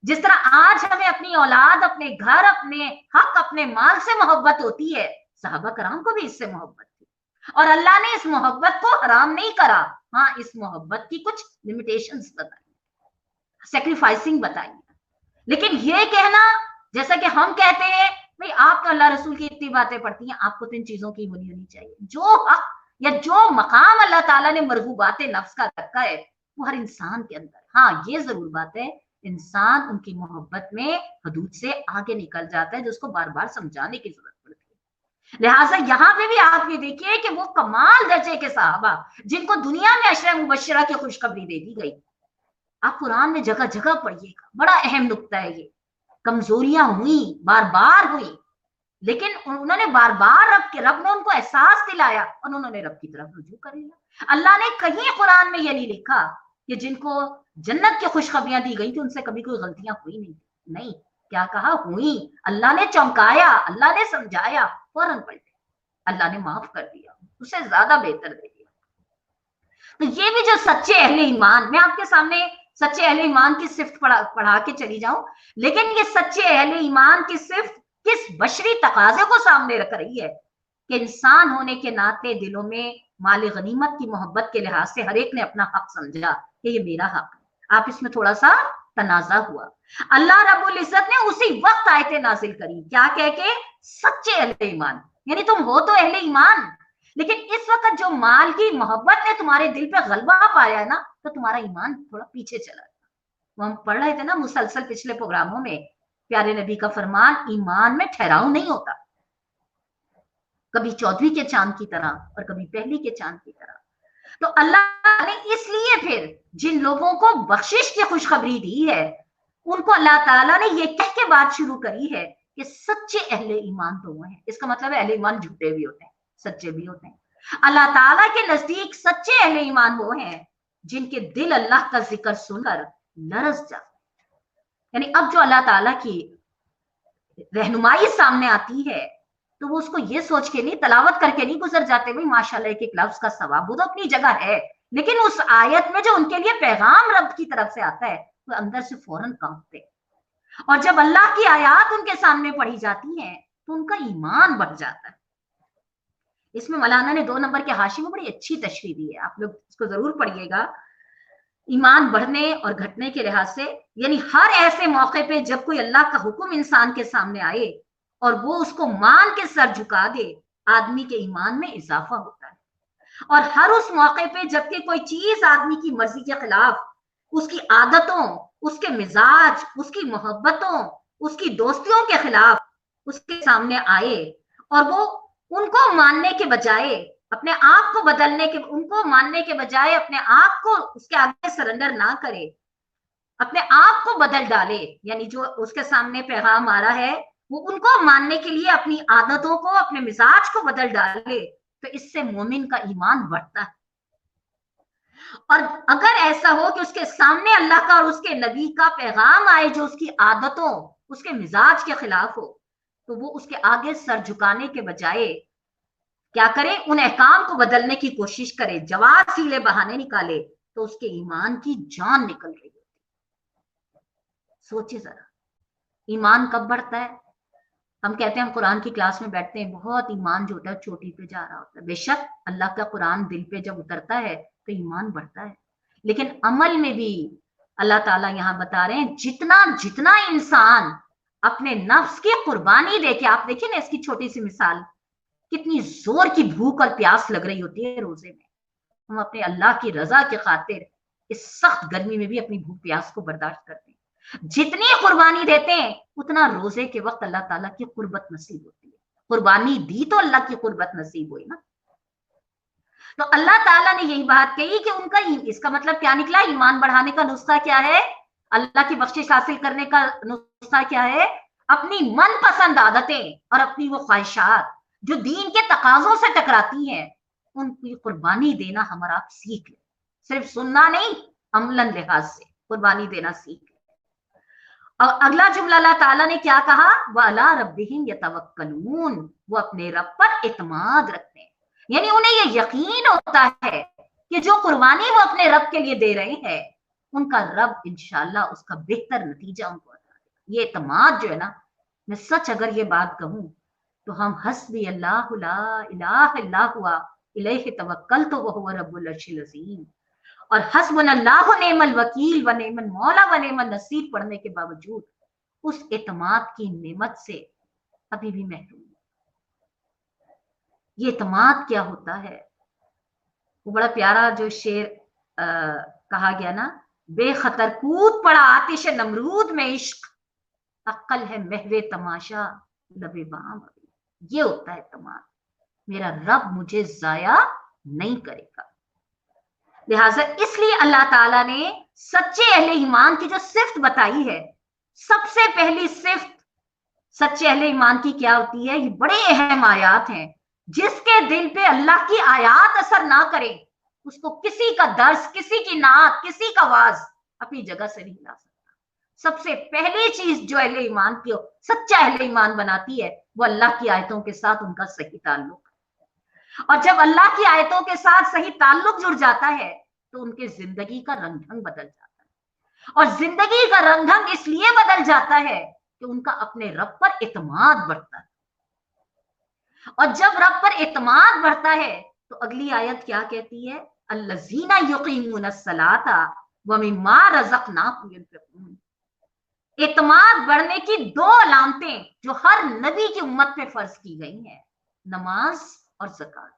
Speaker 1: जिस तरह आज हमें अपनी औलाद, अपने घर, अपने हक, अपने माल से मोहब्बत होती है, सहाबा कराम को भी इससे मोहब्बत थी, और अल्लाह ने इस मोहब्बत को हराम नहीं करा। हाँ, इस मोहब्बत की कुछ लिमिटेशंस बताई, सैक्रिफाइसिंग बताई। लेकिन ये कहना जैसा कि हम कहते हैं भाई आप तो अल्लाह रसूल की इतनी बातें पढ़ती हैं, आपको तो इन चीजों की होनी चाहिए। जो हक या जो मकाम अल्लाह ताला ने मरगूबात नफ्स का रखा है वो हर इंसान के अंदर। हाँ, ये जरूर बात है, इंसान उनकी मोहब्बत में हदूद से आगे निकल जाता है, जो उसको बार बार समझाने की जरूरत पड़ती है। लिहाजा यहाँ पे भी आप ये देखिए कि वो कमाल दर्जे के सहाबा जिनको दुनिया में अशरा मुबशरा की खुशखबरी दे दी गई, आप कुरान में जगह जगह पढ़िएगा, बड़ा अहम नुक्ता है ये। कमजोरियां हुई, बार बार हुई, लेकिन उन्होंने बार बार रब ने उनको एहसास दिलाया और उन्होंने रब की तरफ रुजू कर लिया। अल्लाह ने कहीं कुरान में ये नहीं लिखा कि जिनको जन्नत की खुशखबरियां दी गई थी उनसे कभी कोई गलतियां हुई नहीं। नहीं, क्या कहा, हुई। अल्लाह ने चौंकाया, अल्लाह ने समझाया, फौरन पलटे, अल्लाह ने माफ कर दिया, उससे ज्यादा बेहतर दे दिया। तो ये भी जो सच्चे अहले ईमान, मैं आपके सामने सच्चे अहले ईमान की सिफ्त पढ़ा के चली जाऊं, लेकिन ये सच्चे अहले ईमान की सिफ्त किस बशरी तकाजे को सामने रख रही है कि इंसान होने के नाते दिलों में माल गनीमत की मोहब्बत के लिहाज से हर एक ने अपना हक समझा कि ये मेरा हक है। आप इसमें थोड़ा सा तनाजा हुआ, अल्लाह रब्बुल इज्जत ने उसी वक्त आयतें नाजिल करी, क्या कह के, सच्चे अहले ईमान, यानी तुम हो तो अहले ईमान, लेकिन इस वक्त जो माल की मोहब्बत ने तुम्हारे दिल पे गलबा पाया है ना, तो तुम्हारा ईमान थोड़ा पीछे चला गया। वो हम पढ़ रहे थे ना मुसलसल पिछले प्रोग्रामों में, प्यारे नबी का फरमान, ईमान में ठहराव नहीं होता, कभी चौदहवीं के चांद की तरह और कभी पहली के चांद की तरह। तो अल्लाह ने इसलिए फिर जिन लोगों को बख्शिश की खुशखबरी दी है, उनको अल्लाह ताला ने ये कह के बात शुरू करी है कि सच्चे अहले ईमान तो वो हैं। इसका मतलब है अहले ईमान झूठे भी होते हैं, सच्चे भी होते हैं। अल्लाह ताला के नजदीक सच्चे अहले ईमान वो हैं जिनके दिल अल्लाह का जिक्र सुनकर लरज जाते हैं। यानी अब जो अल्लाह ताला की रहनुमाई सामने आती है तो वो उसको ये सोच के नहीं, तलावत करके नहीं गुजर जाते, भाई माशाल्लाह एक एक लफ्ज का सवाब, वो तो अपनी जगह है, लेकिन उस आयत में जो उनके लिए पैगाम रब की तरफ से आता है वो अंदर से फौरन कांपते। और जब अल्लाह की आयत उनके सामने पढ़ी जाती है तो उनका ईमान बढ़ जाता है। इसमें मौलाना ने 2 नंबर के हाशी में बड़ी अच्छी तशरीह दी है, आप लोग इसको जरूर पढ़िएगा, ईमान बढ़ने और घटने के लिहाज से। यानी हर ऐसे मौके पे जब कोई अल्लाह का हुक्म इंसान के सामने आए और वो उसको मान के सर झुका दे, आदमी के ईमान में इजाफा होता है। और हर उस मौके पे जबकि कोई चीज आदमी की मर्जी के खिलाफ, उसकी आदतों, उसके मिजाज, उसकी मोहब्बतों, उसकी दोस्तियों के खिलाफ उसके सामने आए और वो उनको मानने के बजाय अपने आप को बदलने के, उनको मानने के बजाय अपने आप को उसके आगे सरेंडर ना करे, अपने आप को बदल डाले, यानी जो उसके सामने पैगाम आ रहा है वो उनको मानने के लिए अपनी आदतों को, अपने मिजाज को बदल डाले, तो इससे मोमिन का ईमान बढ़ता है। और अगर ऐसा हो कि उसके सामने अल्लाह का और उसके नबी का पैगाम आए जो उसकी आदतों, उसके मिजाज के खिलाफ हो, तो वो उसके आगे सर झुकाने के बजाय क्या करे, उन अहकाम को बदलने की कोशिश करे, जवाब सीले बहाने निकाले, तो उसके ईमान की जान निकल रही होती। सोचिए जरा, ईमान कब बढ़ता है? हम कहते हैं हम कुरान की क्लास में बैठते हैं, बहुत ईमान जो होता है चोटी पे जा रहा होता है। बेशक अल्लाह का कुरान दिल पे जब उतरता है तो ईमान बढ़ता है, लेकिन अमल में भी अल्लाह ताला यहाँ बता रहे हैं जितना जितना इंसान अपने नफ्स की कुर्बानी दे के, आप देखिए ना इसकी छोटी सी मिसाल, कितनी जोर की भूख और प्यास लग रही होती है रोजे में, हम अपने अल्लाह की रजा के खातिर इस सख्त गर्मी में भी अपनी भूख प्यास को बर्दाश्त करते हैं। जितनी कुर्बानी देते हैं उतना रोजे के वक्त अल्लाह ताला की कुर्बत नसीब होती है। कुर्बानी दी तो अल्लाह की कुर्बत नसीब हुई ना। तो अल्लाह ताला ने यही बात कही कि उनका, इसका मतलब क्या निकला, ईमान बढ़ाने का नुस्खा क्या है, अल्लाह की बख्शिश हासिल करने का नुस्खा क्या है, अपनी मनपसंद आदतें और अपनी वो ख्वाहिशात जो दीन के तकाजों से टकराती हैं, उनकी कुर्बानी देना हमारा आप सीख ले। सिर्फ सुनना नहीं, अमलन लिहाज से कुर्बानी देना सीख ले। और अगला जुमला अल्लाह ताला ने क्या कहा, वअला रब्बिहिम यतवक्कलून, वो अपने रब पर इत्माद रखते हैं, यानी उन्हें ये यकीन होता है कि जो कुर्बानी वो अपने रब के लिए दे रहे हैं उनका रब इंशाल्लाह उसका बेहतर नतीजा उनको अता देगा। ये इत्माद जो है ना, मैं सच अगर ये बात कहूं तो हम हस्बी अल्लाहु ला इलाहा इल्ला हुवा इलैहि तवक्कलतु व हुवा रब्बुल अर्शिल अज़ीम और हस्बुनल्लाहु निअमल वकील व निअमल मौला व निअमन नसीर पढ़ने के बावजूद उस इत्माद की नेमत से अभी भी महरूम। ये इत्माद क्या होता है? वो बड़ा प्यारा जो शेर कहा गया ना, बेखतर कूद पड़ा आतिश नमरूद में इश्क, अक्ल है महवे तमाशा लबे बाम। ये होता है इत्माद, मेरा रब मुझे जाया नहीं करेगा। लिहाजा इसलिए अल्लाह ताला ने सच्चे अहले ईमान की जो सिफ्त बताई है, सबसे पहली सिफ्त सच्चे अहले ईमान की क्या होती है? ये बड़े अहम आयात हैं, जिसके दिल पे अल्लाह की आयात असर ना करे उसको किसी का दर्स, किसी की नात, किसी का वाज अपनी जगह से नहीं ला सकता। सबसे पहली चीज जो अहले ईमान को सच्चा अहले ईमान बनाती है वो अल्लाह की आयतों के साथ उनका सही ताल्लुक, और जब अल्लाह की आयतों के साथ सही ताल्लुक जुड़ जाता है तो उनके जिंदगी का रंग ढंग बदल जाता है। और जिंदगी का रंग ढंग इसलिए बदल जाता है कि उनका अपने रब पर इत्मीनान बढ़ता है, और जब रब पर इत्मीनान बढ़ता है तो अगली आयत क्या कहती है, अल्लज़ीना युक़ीमूनस्सलाता व मिम्मा रज़क़नाहुम युनफ़िक़ून। इत्मीनान बढ़ने की दो अलामतें जो हर नबी की उम्मत पे फर्ज की गई हैं, नमाज और ज़कात।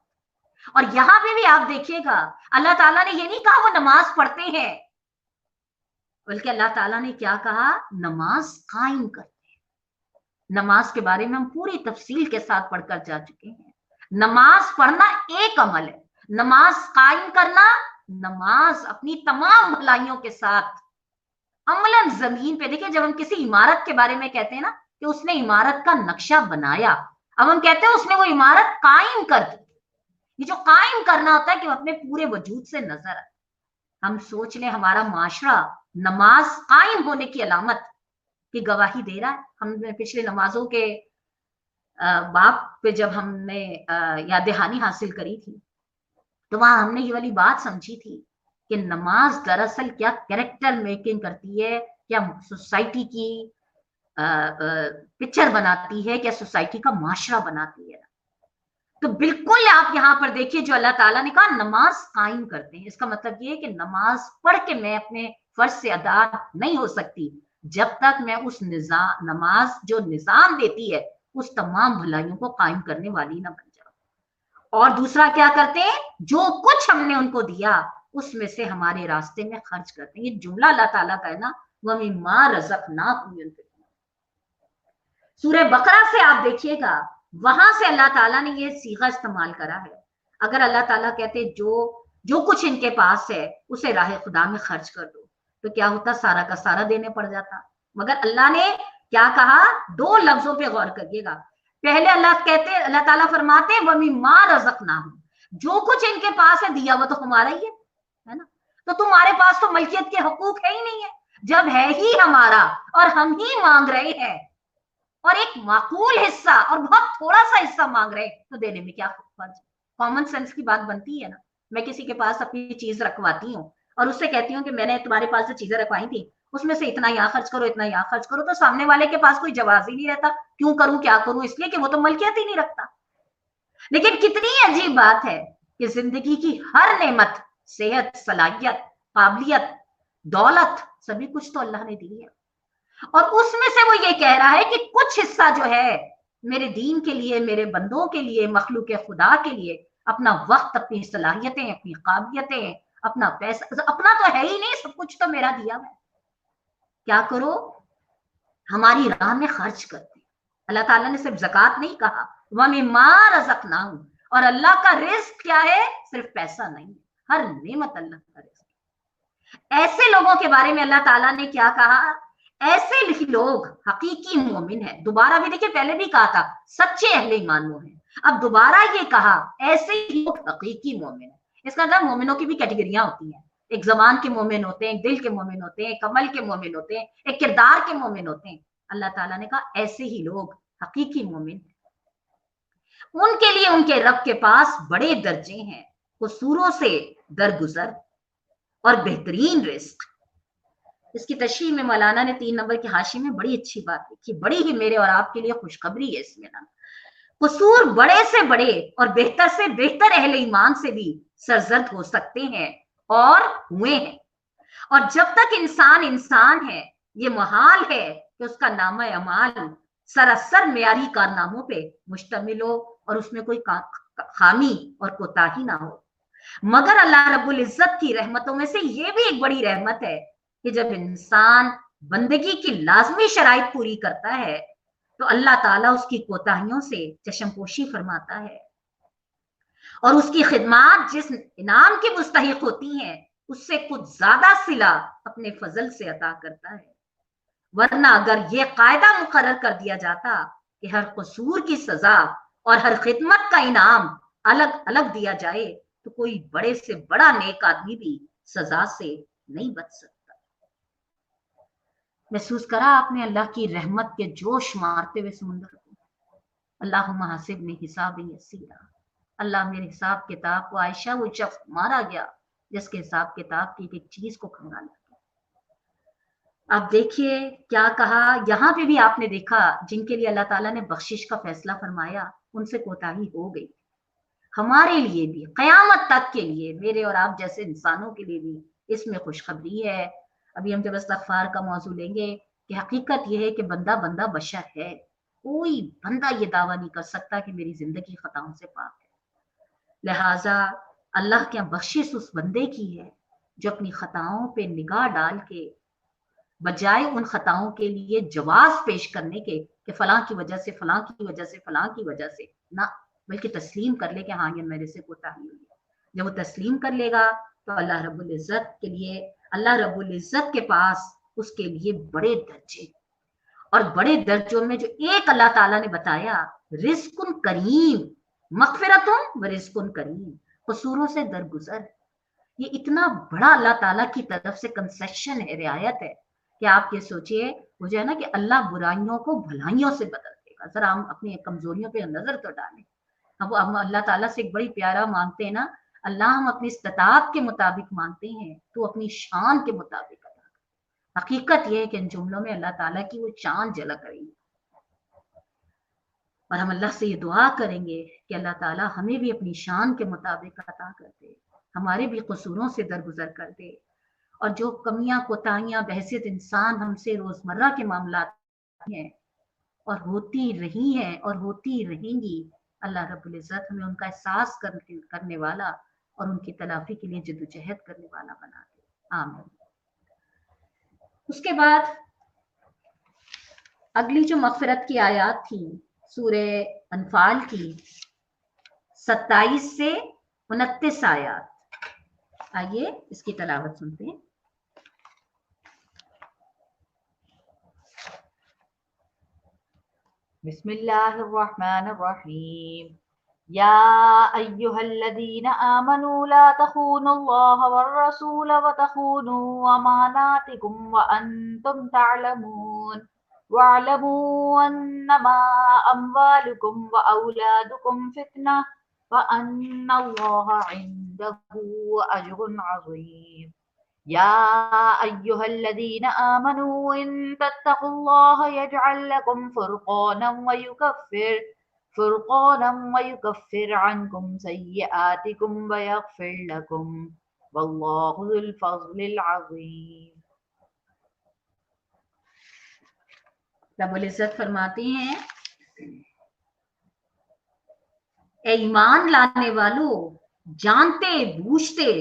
Speaker 1: और यहां पे भी आप देखिएगा अल्लाह ताला ने ये नहीं कहा वो नमाज पढ़ते हैं, बल्कि अल्लाह ताला ने क्या कहा, नमाज कायम करते हैं। नमाज के बारे में हम पूरी तफसील के साथ पढ़कर जा चुके हैं। नमाज पढ़ना एक अमल है, नमाज कायम करना, नमाज अपनी तमाम भलाइयों के साथ अमलन जमीन पे। देखिए जब हम किसी इमारत के बारे में कहते हैं ना कि उसने इमारत का नक्शा बनाया, अब हम कहते हैं उसने वो इमारत कायम कर दी। ये जो कायम करना होता है कि अपने पूरे वजूद से नजर आए। हम सोच लें हमारा माशरा नमाज कायम होने की अलामत की गवाही दे रहा है। हमने पिछले नमाजों के बाप पे जब हमने याद दहानी हासिल करी थी तो वहां हमने ये वाली बात समझी थी कि नमाज दरअसल क्या कैरेक्टर मेकिंग करती है, क्या सोसाइटी की पिक्चर बनाती है, क्या सोसाइटी का माशरा बनाती है। तो बिल्कुल आप यहां पर देखिए जो अल्लाह ताला ने कहा नमाज कायम करते हैं, इसका मतलब ये है कि नमाज पढ़ के मैं अपने फर्ज से अदा नहीं हो सकती जब तक मैं उस निजाम, नमाज जो निजाम देती है उस तमाम भलाइयों को कायम करने वाली ना बन जाऊं। और दूसरा क्या करते हैं, जो कुछ हमने उनको दिया उसमें से हमारे रास्ते में खर्च करते हैं। ये जुमला अल्लाह ताला का है ना, वह मिम्मा रज़क़नाहुम युनफ़िक़ून। सूरह बकरा से आप देखिएगा वहां से अल्लाह ताला ने ये सीगा इस्तेमाल करा है। अगर अल्लाह ताला कहते जो कुछ इनके पास है उसे राह खुदा में खर्च कर दो, तो क्या होता, सारा का सारा देने पड़ जाता। मगर अल्लाह ने क्या कहा, दो लफ्जों पे गौर करिएगा। पहले अल्लाह ताला फरमाते व मिम्मा रज़क़नाहुम, जो कुछ इनके पास है दिया वो तो हमारा ही है ना, तो तुम्हारे पास तो मलकियत के हकूक है ही नहीं है। जब है ही हमारा और हम ही मांग रहे हैं और एक माकूल हिस्सा और बहुत थोड़ा सा हिस्सा मांग रहे तो देने में क्या फर्ज। कॉमन सेंस की बात बनती है ना। मैं किसी के पास अपनी चीज रखवाती हूँ और उससे कहती हूँ कि मैंने तुम्हारे पास जो चीजें रखवाई थी उसमें से इतना यहाँ खर्च करो, इतना यहाँ खर्च करो, तो सामने वाले के पास कोई जवाब ही नहीं रहता क्यों करूं क्या करूं, इसलिए कि वो तो मलकियत ही नहीं रखता। लेकिन कितनी अजीब बात है कि जिंदगी की हर नेमत, सेहत, सलाहियत, काबिलियत, दौलत, सभी कुछ तो अल्लाह ने दी है, और उसमें से वो ये कह रहा है कि कुछ हिस्सा जो है मेरे दीन के लिए, मेरे बंदों के लिए, मखलूक खुदा के लिए, अपना वक्त, अपनी सलाहियतें, अपनी काबिलियतें, अपना पैसा, अपना तो है ही नहीं, सब कुछ तो मेरा दिया है, क्या करो, हमारी राह में खर्च करते। अल्लाह ताला ने सिर्फ ज़कात नहीं कहा, व मिम्मा रज़क़नाहुम, और अल्लाह का रिस्क क्या है, सिर्फ पैसा नहीं, हर नेमत अल्लाह का रिस्क। ऐसे लोगों के बारे में अल्लाह ताला ने क्या कहा, ऐसे ही लोग हकीकी मोमिन है। दोबारा भी देखिए, पहले भी कहा था सच्चे अहले ईमान वो हैं, अब दोबारा ये कहा ऐसे ही लोग हकीकी मोमिन है। इसका मतलब मोमिनों की भी कैटेगरियां होती हैं, एक जबान के मोमिन होते हैं, एक दिल के मोमिन होते हैं, एक अमल के मोमिन होते हैं, एक किरदार के मोमिन होते हैं। अल्लाह ताला ने कहा ऐसे ही लोग हकीकी मोमिन, उनके लिए उनके रब के पास बड़े दर्जे हैं, कसूरों से दरगुजर और बेहतरीन रिस्क। इसकी तशरीह में मौलाना ने 3 नंबर की हाशी में बड़ी अच्छी बात लिखी, बड़ी ही मेरे और आपके लिए खुशखबरी है इसमें ना। कसूर बड़े से बड़े और बेहतर से बेहतर अहले ईमान से भी सरजद हो सकते हैं और हुए हैं, और जब तक इंसान इंसान है ये मुहाल है कि उसका नामा अमाल सरासर मेयारी कारनामों पे मुश्तमिल हो और उसमें कोई खामी और कोताही ना हो। मगर अल्लाह रब्बुल इज्जत की रहमतों में से ये भी एक बड़ी रहमत है कि जब इंसान बंदगी की लाजमी शराइत पूरी करता है तो अल्लाह ताला उसकी कोताहियों से चश्मपोशी फरमाता है और उसकी खिदमत जिस इनाम की मुस्तहिक होती हैं उससे कुछ ज्यादा सिला अपने फजल से अता करता है। वरना अगर यह कायदा मुकर्रर कर दिया जाता कि हर कसूर की सजा और हर खिदमत का इनाम अलग अलग दिया जाए तो कोई बड़े से बड़ा नेक आदमी भी सजा से नहीं बच सकता। महसूस करा आपने अल्लाह की रहमत के जोश मारते हुए समुंदर को? अल्लाहुम्मा हसिबनी हिसाबन यसीरा, अल्लाह मेरे हिसाब किताब को, आयशा वो शख्स मारा गया जिसके हिसाब किताब की एक चीज को खंगाला। आप देखिए क्या कहा, यहाँ पे भी आपने देखा जिनके लिए अल्लाह ताला ने बख्शिश का फैसला फरमाया उनसे कोताही हो गई। हमारे लिए भी कयामत तक के लिए, मेरे और आप जैसे इंसानों के लिए भी इसमें खुशखबरी है। अभी हम जब इस्तग़फ़ार का मौजू लेंगे कि हकीकत यह है कि बंदा बंदा बशर है, कोई बंदा ये दावा नहीं कर सकता कि मेरी जिंदगी खताओं से पाक है। लिहाजा अल्लाह के यहाँ बख्शिश उस बंदे की है जो अपनी खताओं पे निगाह डाल के बजाय उन खताओं के लिए जवाब पेश करने के कि फलां की वजह से, फलां की वजह से, फलां की वजह से, ना, बल्कि तस्लीम कर ले कि हाँ ये मेरे से कोताही हुई है। जब वो तस्लीम कर लेगा तो अल्लाह रब्बुल इज्जत के लिए, अल्लाह रब्बुल इज्जत के पास उसके लिए बड़े दर्जे, और बड़े दर्जों में जो एक अल्लाह ताला ने बताया, रिज़्कुन करीम, मग़फ़िरतुन व रिज़्कुन करीम, कसूरों से दरगुजर। ये इतना बड़ा अल्लाह ताला की तरफ से कंसेशन है, रियायत है कि आप ये सोचिए, वो जो है ना कि अल्लाह बुराइयों को भलाइयों से बदल देगा। जरा हम अपनी कमजोरियों पे नजर तो डालें। अब हम अल्लाह ताला से एक बड़ी प्यारा मांगते हैं ना, अल्लाह हम अपनी इस्तिताअत के मुताबिक मांगते हैं, तो अपनी शान के मुताबिक अदा कर। हकीकत ये है कि इन जुमलों में अल्लाह ताला की वो शान झलक रही है, और हम अल्लाह से ये दुआ करेंगे कि अल्लाह ताला हमें भी अपनी शान के मुताबिक अता कर दे, हमारे भी कसूरों से दरगुजर कर दे, और जो कमियां कोताहियां बहसियत इंसान हमसे रोजमर्रा के मामलात हैं और होती रही हैं और होती रहेंगी, अल्लाह रब्बुल इज्जत हमें उनका एहसास करने वाला और उनकी तलाफी के लिए जद्दोजहद करने वाला बना दे। आमीन। उसके बाद अगली जो मग़फ़िरत की आयत थी सूरे अनफाल की 27 से 29 आयत, आइए इसकी तलावत सुनते हैं।
Speaker 2: बिस्मिल्लाहिर्रहमानिर्रहीम। या अय्युहल्लज़ीना आमनू ला तख़ूनुल्लाह वर्रसूल व तख़ूनू अमानातिकुम व अंतुम तअलमून वअलमू अन्नमा अम्वालुकुम व औलादुकुम फितना व अन्नल्लाहा इंदहु अज्रुन अज़ीम। या अय्युहल्लज़ीना आमनू इन तत्तक़ुल्लाह यजअल लकुम फुरक़ानन व युकफ़िर अन्कुम सय्यआतिकुम व यग़फ़िर लकुम वल्लाहु ज़ुल फ़ज़्लिल अज़ीम।
Speaker 1: रब्बुल इज्जत फरमाती हैं, ए ईमान लाने वालों, जानते बूझते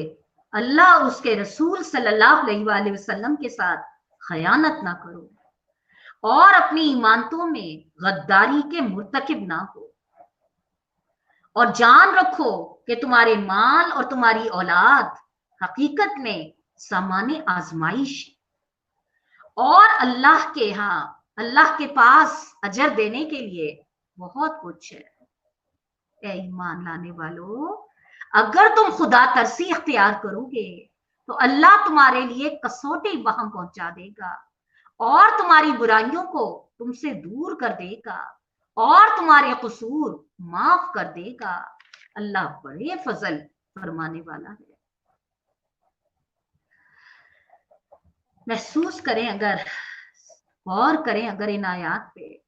Speaker 1: अल्लाह उसके रसूल सल्लल्लाहु अलैहि वसल्लम के साथ खयानत ना करो और अपनी ईमानतों में गद्दारी के मुर्तकिब ना हो, और जान रखो कि तुम्हारे माल और तुम्हारी औलाद हकीकत में सामान्य आजमाइश, और अल्लाह के यहाँ, अल्लाह के पास अजर देने के लिए बहुत कुछ है। ए ईमान लाने वालों, अगर तुम खुदा तरसी इख्तियार करोगे तो अल्लाह तुम्हारे लिए कसौटी वहां पहुंचा देगा और तुम्हारी बुराइयों को तुमसे दूर कर देगा और तुम्हारे कसूर माफ कर देगा। अल्लाह बड़े फजल फरमाने वाला है। महसूस करें, अगर गौर करें अगर इन आयात पे,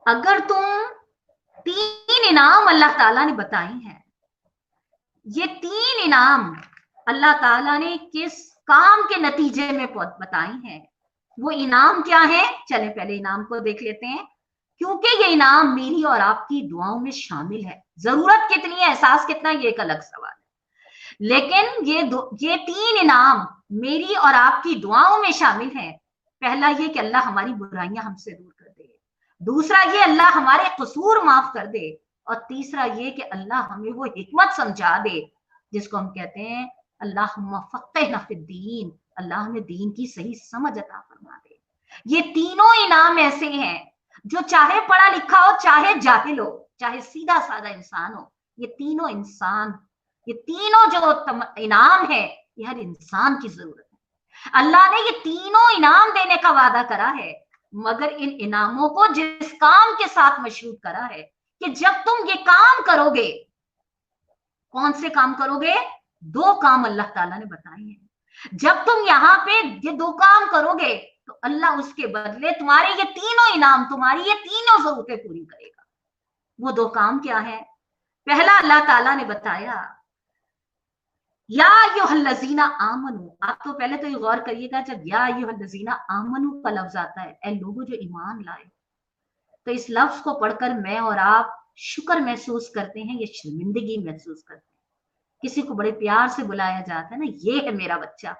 Speaker 1: अगर तुम 3 इनाम अल्लाह ताला ने बताए हैं, ये 3 इनाम अल्लाह ताला ने किस काम के नतीजे में बताए हैं, वो इनाम क्या है? चले पहले इनाम को देख लेते हैं, क्योंकि ये इनाम मेरी और आपकी दुआओं में शामिल है। जरूरत कितनी है, एहसास कितना, ये एक अलग सवाल है, लेकिन ये 3 इनाम मेरी और आपकी दुआओं में शामिल है। पहला ये कि अल्लाह हमारी बुराइयां हमसे दूर कर दे, दूसरा ये अल्लाह हमारे कसूर माफ कर दे, और तीसरा ये कि अल्लाह हमें वो हिकमत समझा दे जिसको हम कहते हैं अल्लाहुम्मा फ़क़्हिना फ़िद्दीन, अल्लाह हमें दीन की सही समझ अता फरमा दे। ये तीनों इनाम ऐसे हैं जो चाहे पढ़ा लिखा हो, चाहे जाहिल हो, चाहे सीधा साधा इंसान हो, ये तीनों इंसान, ये तीनों जो इनाम है, ये हर इंसान की जरूरत है। अल्लाह ने ये तीनों इनाम देने का वादा करा है, मगर इन इनामों को जिस काम के साथ मशरूत करा है कि जब तुम ये काम करोगे, कौन से काम करोगे? दो काम अल्लाह ताला ने बताए हैं। जब तुम यहाँ पे ये दो काम करोगे तो अल्लाह उसके बदले तुम्हारे ये तीनों इनाम, तुम्हारी ये तीनों जरूरतें पूरी करेगा। वो दो काम क्या है? पहला अल्लाह ताला ने बताया या अय्युहल्लज़ीना आमनू। आप तो पहले तो ये गौर करिएगा, जब या अय्युहल्लज़ीना आमनू का लफ्ज आता है, ए लोगों जो ईमान लाए, तो इस लफ्ज को पढ़कर मैं और आप शुक्र महसूस करते हैं या शर्मिंदगी महसूस करते हैं? किसी को बड़े प्यार से बुलाया जाता है ना, ये है मेरा बच्चा,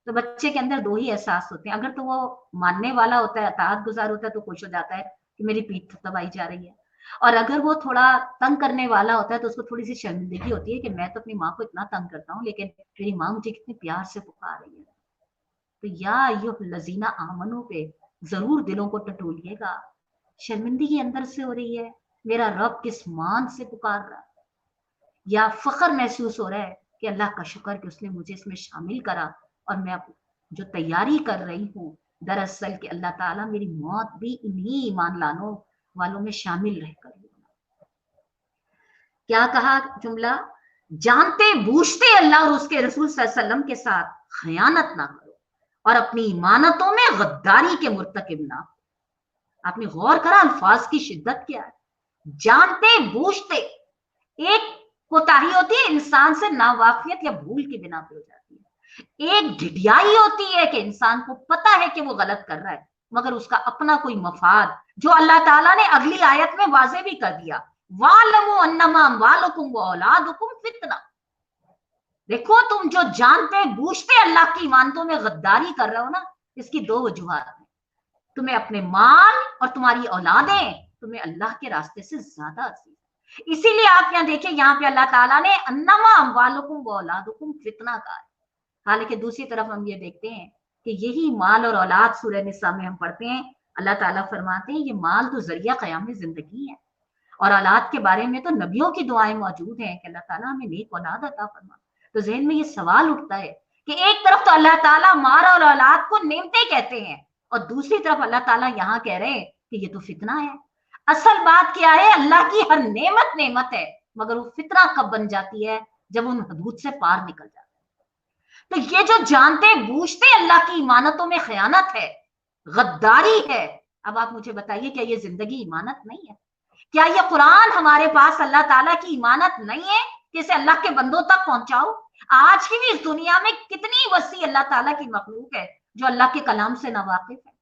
Speaker 1: तो बच्चे के अंदर दो ही एहसास होते हैं। अगर तो वो मानने वाला होता है, अताअत गुजार होता है, तो खुश हो जाता है कि मेरी पीठ दबाई जा रही है। और अगर वो थोड़ा तंग करने वाला होता है तो उसको थोड़ी सी शर्मिंदगी होती है कि मैं तो अपनी माँ को इतना तंग करता हूँ, लेकिन मेरी माँ मुझे कितने प्यार से पुकार रही है। तो या अय्युहल्लज़ीना आमनू पे जरूर दिलों को टटोलिएगा। शर्मिंदगी अंदर से हो रही है, मेरा रब किस मान से पुकार रहा है, या फख्र महसूस हो रहा है कि अल्लाह का शुक्र कि उसने मुझे इसमें शामिल करा और मैं जो तैयारी कर रही हूँ दरअसल कि अल्लाह ताला मेरी मौत भी इन्हीं ईमान लानों वालों में शामिल रहकर। क्या कहा जुमला? जानते बूझते अल्लाह और उसके रसूल सल्लल्लाहु अलैहि वसल्लम के साथ खयानत ना करो और अपनी इमानतों में गद्दारी के मुर्तकिब ना। आपने गौर करा अल्फाज की शिद्दत क्या है? जानते बूझते, एक कोताही होती है इंसान से नावाकियत या भूल की बिना पे हो जाती है, एक ढिढियाई होती है कि इंसान को पता है कि वो गलत कर रहा है मगर उसका अपना कोई मफाद, जो अल्लाह ताला ने अगली आयत में वाज़े भी कर दिया, वालमु अन्नमा अम्वालुकुम व औलादुकुम फितना। देखो तुम जो जानते बूझते अल्लाह की इमानतों में गद्दारी कर रहे हो ना, इसकी दो वजूहात हैं। तुम्हें अपने माल और तुम्हारी औलादें तुम्हें अल्लाह के रास्ते से ज्यादा अजीज। इसीलिए आप यहाँ देखिए, यहाँ पे अल्लाह ताला ने अन्नमा अम्वालुकुम व औलादुकुम फितना कहा है। हालांकि दूसरी तरफ हम ये देखते हैं कि यही माल और औलाद सूरह निसा में हम पढ़ते हैं, अल्लाह ताला फरमाते हैं ये माल तो जरिया क़याम जिंदगी है, और औलाद के बारे में तो नबियों की दुआएं मौजूद हैं कि अल्लाह ताला हमें नेक औलाद अता फरमा। तो ज़हन में ये सवाल उठता है कि एक तरफ तो अल्लाह ताला माल और औलाद को नेमतें कहते हैं और दूसरी तरफ अल्लाह ताला यहाँ कह रहे हैं कि ये तो फितना है। असल बात क्या है? अल्लाह की हर नेमत नेमत है, मगर वो फितना कब बन जाती है? जब उन हदूद से पार निकल जाता है। तो ये जो जानते बूझते अल्लाह की इमानतों में खयानत है, गद्दारी है। अब आप मुझे बताइए, क्या ये जिंदगी इमानत नहीं है? क्या ये कुरान हमारे पास अल्लाह ताला की इमानत नहीं है कि इसे अल्लाह के बंदों तक पहुंचाओ? आज की भी इस दुनिया में कितनी वसी अल्लाह ताला की मखलूक है जो अल्लाह के कलाम से नावाकिफ है।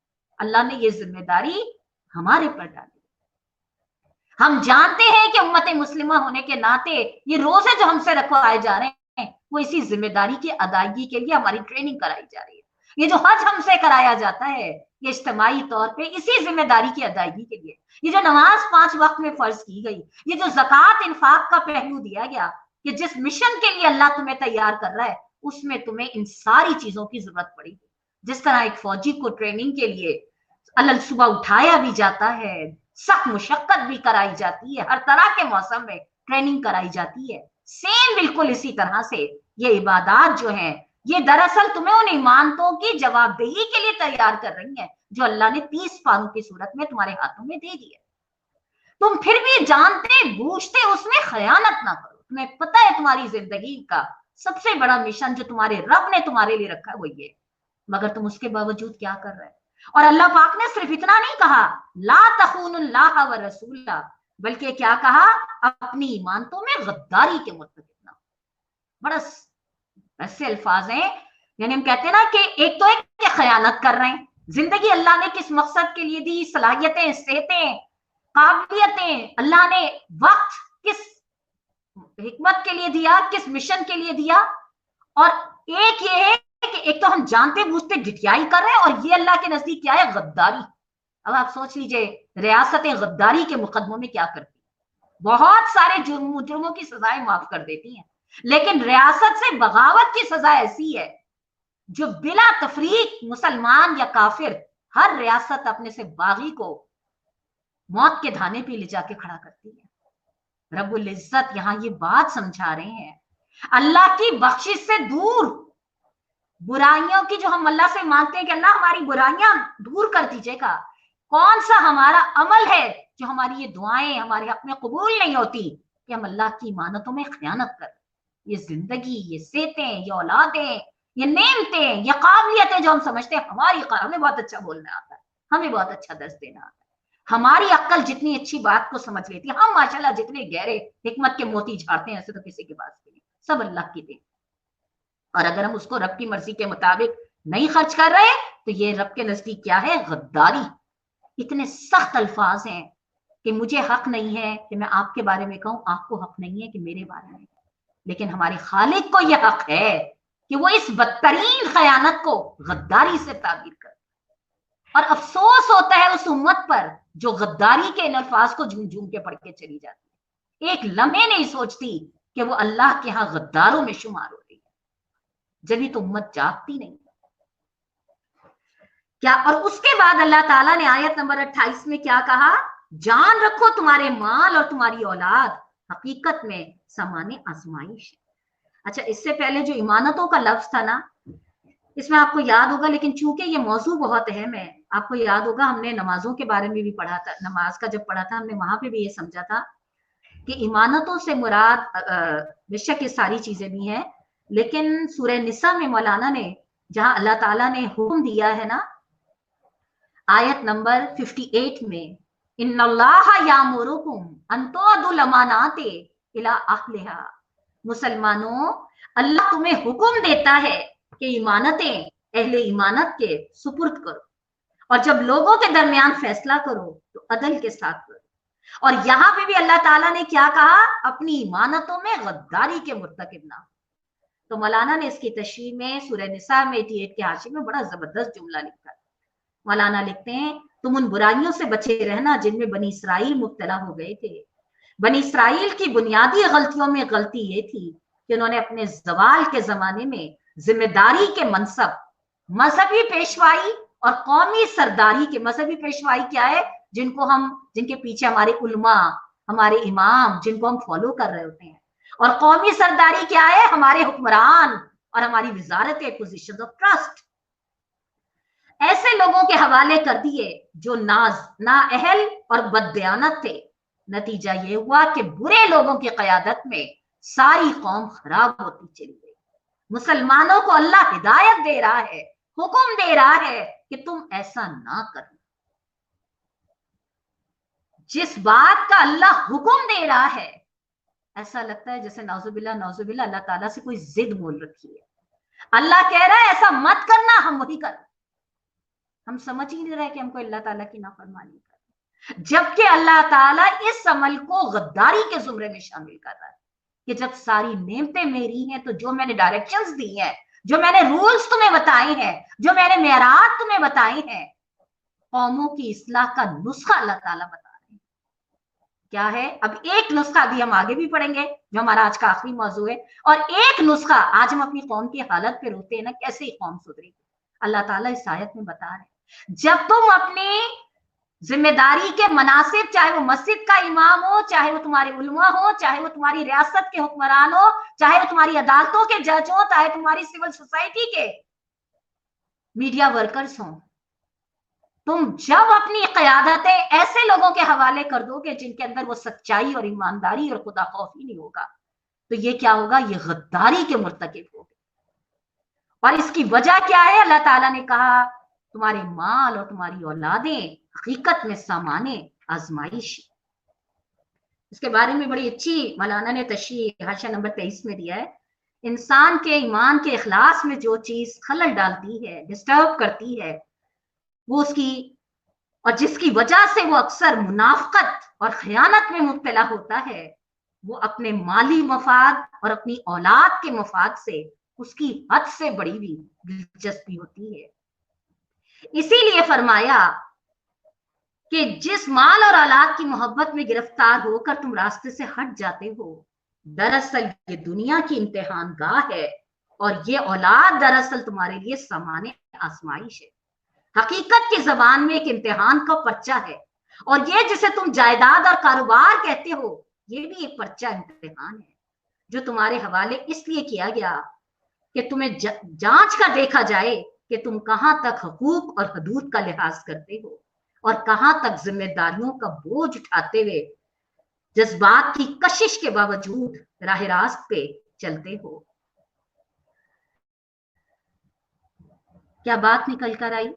Speaker 1: अल्लाह ने ये जिम्मेदारी हमारे पर डाली। हम जानते हैं कि उम्मत मुस्लिमा होने के नाते ये रोजे जो हमसे रखवाए जा रहे हैं वो इसी जिम्मेदारी की अदायगी के लिए हमारी ट्रेनिंग कराई जा रही है। ये जो हज हमसे कराया जाता है ये इज्तिमाई तौर पे इसी जिम्मेदारी की अदायगी के लिए। ये जो नमाज 5 वक्त में फर्ज की गई, ये जो ज़कात इन्फाक का पहलू दिया गया कि जिस मिशन के लिए अल्लाह तुम्हें तैयार कर रहा है उसमें तुम्हें इन सारी चीजों की जरूरत पड़ेगी। जिस तरह एक फौजी को ट्रेनिंग के लिए अलग सुबह उठाया भी जाता है, सख्त मुशक्कत भी कराई जाती है, हर तरह के मौसम में ट्रेनिंग कराई जाती है, सेम बिल्कुल इसी तरह से ये इबादत जो है ये दरअसल तुम्हें उन इमानतों की जवाबदेही के लिए तैयार कर रही है जो अल्लाह ने 30 पारों की सूरत में तुम्हारे हाथों में दे दी है। तुम फिर भी जानते बूझते उसमें खयानत ना करो। तुम्हें पता है तुम्हारी जिंदगी का सबसे बड़ा मिशन जो तुम्हारे रब ने तुम्हारे लिए रखा है वो ये, मगर तुम उसके बावजूद क्या कर रहे हो? और अल्लाह पाक ने सिर्फ इतना नहीं कहा ला तखूनुल्लाह व रसूला, बल्कि क्या कहा? अपनी इमानतों में गद्दारी के मुतल्लिक़ ना। बड़ा ऐसे अल्फाज हैं, यानी हम कहते हैं ना कि एक तो एक खयानत कर रहे हैं। जिंदगी अल्लाह ने किस मकसद के लिए दी, सलाहियतें, सेहतें, काबिलियतें, अल्लाह ने वक्त किस हिकमत के लिए दिया, किस मिशन के लिए दिया। और एक ये है कि एक तो हम जानते बूझते घिटियाई कर रहे हैं और ये अल्लाह के नजदीक क्या है? गद्दारी। अब आप सोच लीजिए रियासतें गद्दारी के मुकदमों में क्या करती, बहुत सारे जुर्मों की सजाएं माफ कर देती हैं, लेकिन रियासत से बगावत की सजा ऐसी है जो बिला तफरीक मुसलमान या काफिर हर रियासत अपने से बागी को मौत के धाने पे ले जाके खड़ा करती है। रब्बुल इज्जत यहां ये बात समझा रहे हैं, अल्लाह की बख्शिश से दूर बुराइयों की जो हम अल्लाह से मांगते हैं कि अल्लाह हमारी बुराइयां दूर कर दीजिएगा, कौन सा हमारा अमल है जो हमारी ये दुआएं हमारे हक में कबूल नहीं होती कि हम अल्लाह की इमानतों में खयानत कर। ये जिंदगी, ये सेहतें, ये औलादें, ये नेमतें, ये काबिलियतें जो हम समझते हैं हमारी, हमें बहुत अच्छा बोलना आता है, हमें बहुत अच्छा दर्स देना आता है, हमारी अक्ल जितनी अच्छी बात को समझ लेती है, हम माशाल्लाह जितने गहरे हिकमत के मोती झाड़ते हैं, ऐसे तो किसी के पास भी नहीं, सब अल्लाह की देन। और अगर हम उसको रब की मर्जी के मुताबिक नहीं खर्च कर रहे तो ये रब के नजदीक क्या है? गद्दारी। इतने सख्त अल्फाज हैं कि मुझे हक नहीं है कि मैं आपके बारे में कहूं, आपको हक नहीं है कि मेरे बारे में, लेकिन हमारे खालिक को यह हक है कि वो इस बदतरीन खयानत को गद्दारी से ताबीर कर। और अफसोस होता है उस उम्मत पर जो गद्दारी के इन अल्फाज को झूम झूम के पढ़ के चली जाती है, एक लम्हे नहीं सोचती कि वो अल्लाह के यहां गद्दारों में शुमार हो रही है। जब तो उम्मत जागती नहीं क्या। और उसके बाद अल्लाह ताला ने आयत नंबर 28 में क्या कहा? जान रखो तुम्हारे माल और तुम्हारी औलाद हकीकत में सामान्य आजमाइश है। अच्छा, इससे पहले जो इमानतों का लफ्ज था ना, इसमें आपको याद होगा, लेकिन चूंकि ये मौजू बहुत अहम है, आपको याद होगा हमने नमाजों के बारे में भी पढ़ा था, नमाज का जब पढ़ा था हमने वहां पे भी ये समझा था कि इमानतों से मुराद बेशक ये सारी चीजें भी हैं, लेकिन सूरह निसा में मौलाना ने जहां अल्लाह ताला ने हुक्म दिया है ना, आयत नंबर 58 में, इन्नल्लाह यामुरुकुम अन तुअद्दुल अमानाति इला अहलिहा, मुसलमानों अल्लाह तुम्हें हुक्म देता है कि इमानतें अहले इमानत के सुपुर्द करो, और जब लोगों के दरमियान फैसला करो तो अदल के साथ करो। और यहां पे भी अल्लाह ताला ने क्या कहा? अपनी इमानतों में गद्दारी के मुर्तकिब ना। तो मौलाना ने इसकी तशरीह में सूरह निसा में 88 के हाशिए में बड़ा जबरदस्त जुमला लिखा है। मौलाना लिखते हैं, तुम उन बुराइयों से बचे रहना जिनमें बनी इसराइल मुब्तला हो गए थे। बनी इसराइल की बुनियादी गलतियों में गलती ये थी कि उन्होंने अपने जवाल के जमाने में जिम्मेदारी के मनसब, मजहबी पेशवाई और कौमी सरदारी के, मजहबी पेशवाई क्या है? जिनके पीछे हमारे उलमा, हमारे इमाम, जिनको हम फॉलो कर रहे होते हैं, और कौमी सरदारी क्या है? हमारे हुक्मरान और हमारी वजारत पोजीशन ऑफ ट्रस्ट, ऐसे लोगों के हवाले कर दिए जो नाअहल और बददयानत थे। नतीजा ये हुआ कि बुरे लोगों की क़यादत में सारी कौम खराब होती चली गई। मुसलमानों को अल्लाह हिदायत दे रहा है, हुक्म दे रहा है कि तुम ऐसा ना करो। जिस बात का अल्लाह हुक्म दे रहा है, ऐसा लगता है जैसे नाउजुबिल्लाह नाउजुबिल्लाह अल्लाह ताला से कोई जिद बोल रखी है। अल्लाह कह रहा है ऐसा मत करना, हम वही कर, हम समझ ही नहीं रहे कि हमको अल्लाह ताला की नाफरमानी कर, जबकि अल्लाह ताला इस अमल को गद्दारी के जुमरे में शामिल कर रहा है कि जब सारी नेमतें मेरी हैं तो जो मैंने डायरेक्शंस दी हैं, जो मैंने रूल्स तुम्हें बताए हैं, जो मैंने मेरात तुम्हें बताए हैं, कौमों की इस्लाह का नुस्खा अल्लाह ताला बता रहे हैं। क्या है? अब एक नुस्खा भी हम आगे भी पढ़ेंगे जो हमारा आज का आखिरी मौजू है, और एक नुस्खा आज हम अपनी कौम की हालत पे रोते हैं ना, कैसे कौम सुधरेगी। अल्लाह ताला इस आयत में बता रहे हैं, जब तुम अपनी जिम्मेदारी के मनासिब, चाहे वो मस्जिद का इमाम हो, चाहे वो तुम्हारे उलमा हो, चाहे वो तुम्हारी रियासत के हुक्मरान हो, चाहे वो तुम्हारी अदालतों के जज हो, चाहे तुम्हारी सिविल सोसाइटी के मीडिया वर्कर्स हो, तुम जब अपनी क़यादतें ऐसे लोगों के हवाले कर दोगे जिनके अंदर वो सच्चाई और ईमानदारी और खुदा खौफ ही नहीं होगा, तो ये क्या होगा? ये गद्दारी के मुर्तकिब होगे। और इसकी वजह क्या है? अल्लाह ताला ने कहा तुम्हारे माल और तुम्हारी औलादें हकीकत में सामाने आजमाइश। इसके बारे में बड़ी अच्छी मौलाना ने तशरीह हाशिया नंबर 23 में दिया है। इंसान के ईमान के इखलास में जो चीज खलल डालती है, डिस्टर्ब करती है, वो उसकी, और जिसकी वजह से वो अक्सर मुनाफकत और खयानत में मुब्तला होता है, वो अपने माली मफाद और अपनी औलाद के मफाद से उसकी हद से बड़ी भी दिलचस्पी होती है। इसीलिए फरमाया कि जिस माल और औलाद की मोहब्बत में गिरफ्तार होकर तुम रास्ते से हट जाते हो, दरअसल ये दुनिया की इम्तिहान गाह है, और ये औलाद दरअसल तुम्हारे लिए सामान्य आजमाइश है। हकीकत की जबान में एक इम्तिहान का पर्चा है, और ये जिसे तुम जायदाद और कारोबार कहते हो, ये भी एक पर्चा इम्तिहान है जो तुम्हारे हवाले इसलिए किया गया کہ تمہیں جانچ کر دیکھا جائے کہ تم کہاں تک حقوق اور حدود کا لحاظ کرتے ہو اور کہاں تک ذمہ داریوں کا بوجھ اٹھاتے ہوئے جذبات کی کشش کے باوجود راہ راست پہ چلتے ہو۔ کیا بات نکل کر آئی؟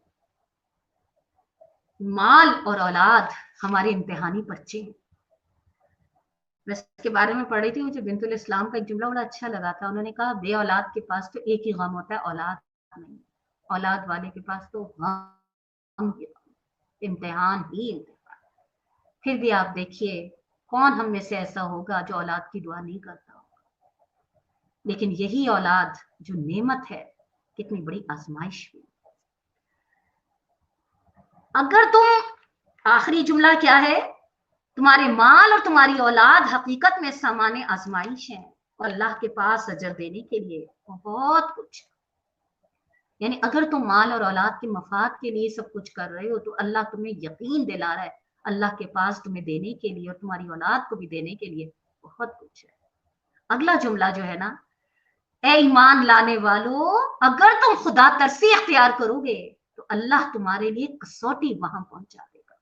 Speaker 1: مال اور اولاد ہمارے امتحانی پرچے ہیں۔ میں اس کے بارے میں پڑھی تھی، مجھے بنت الاسلام کا ایک جملہ بڑا اچھا لگا تھا۔ انہوں نے کہا بے اولاد کے پاس تو ایک ہی غم ہوتا ہے، اولاد نہیں، اولاد والے کے پاس تو غم ہی غم، امتحان ہی امتحان۔ پھر بھی آپ دیکھیے کون ہم میں سے ایسا ہوگا جو اولاد کی دعا نہیں کرتا ہوگا، لیکن یہی اولاد جو نعمت ہے کتنی بڑی آزمائش ہوئی۔ اگر تم، آخری جملہ کیا ہے، تمہارے مال اور تمہاری اولاد حقیقت میں سامان آزمائش ہیں اور اللہ کے پاس اجر دینے کے لیے بہت کچھ، یعنی اگر تم مال اور اولاد کے مفاد کے لیے سب کچھ کر رہے ہو تو اللہ تمہیں یقین دلا رہا ہے اللہ کے پاس تمہیں دینے کے لیے اور تمہاری اولاد کو بھی دینے کے لیے بہت کچھ ہے۔ اگلا جملہ جو ہے نا، اے ایمان لانے والو، اگر تم خدا ترسی اختیار کرو گے تو اللہ تمہارے لیے کسوٹی وہاں پہنچا دے گا۔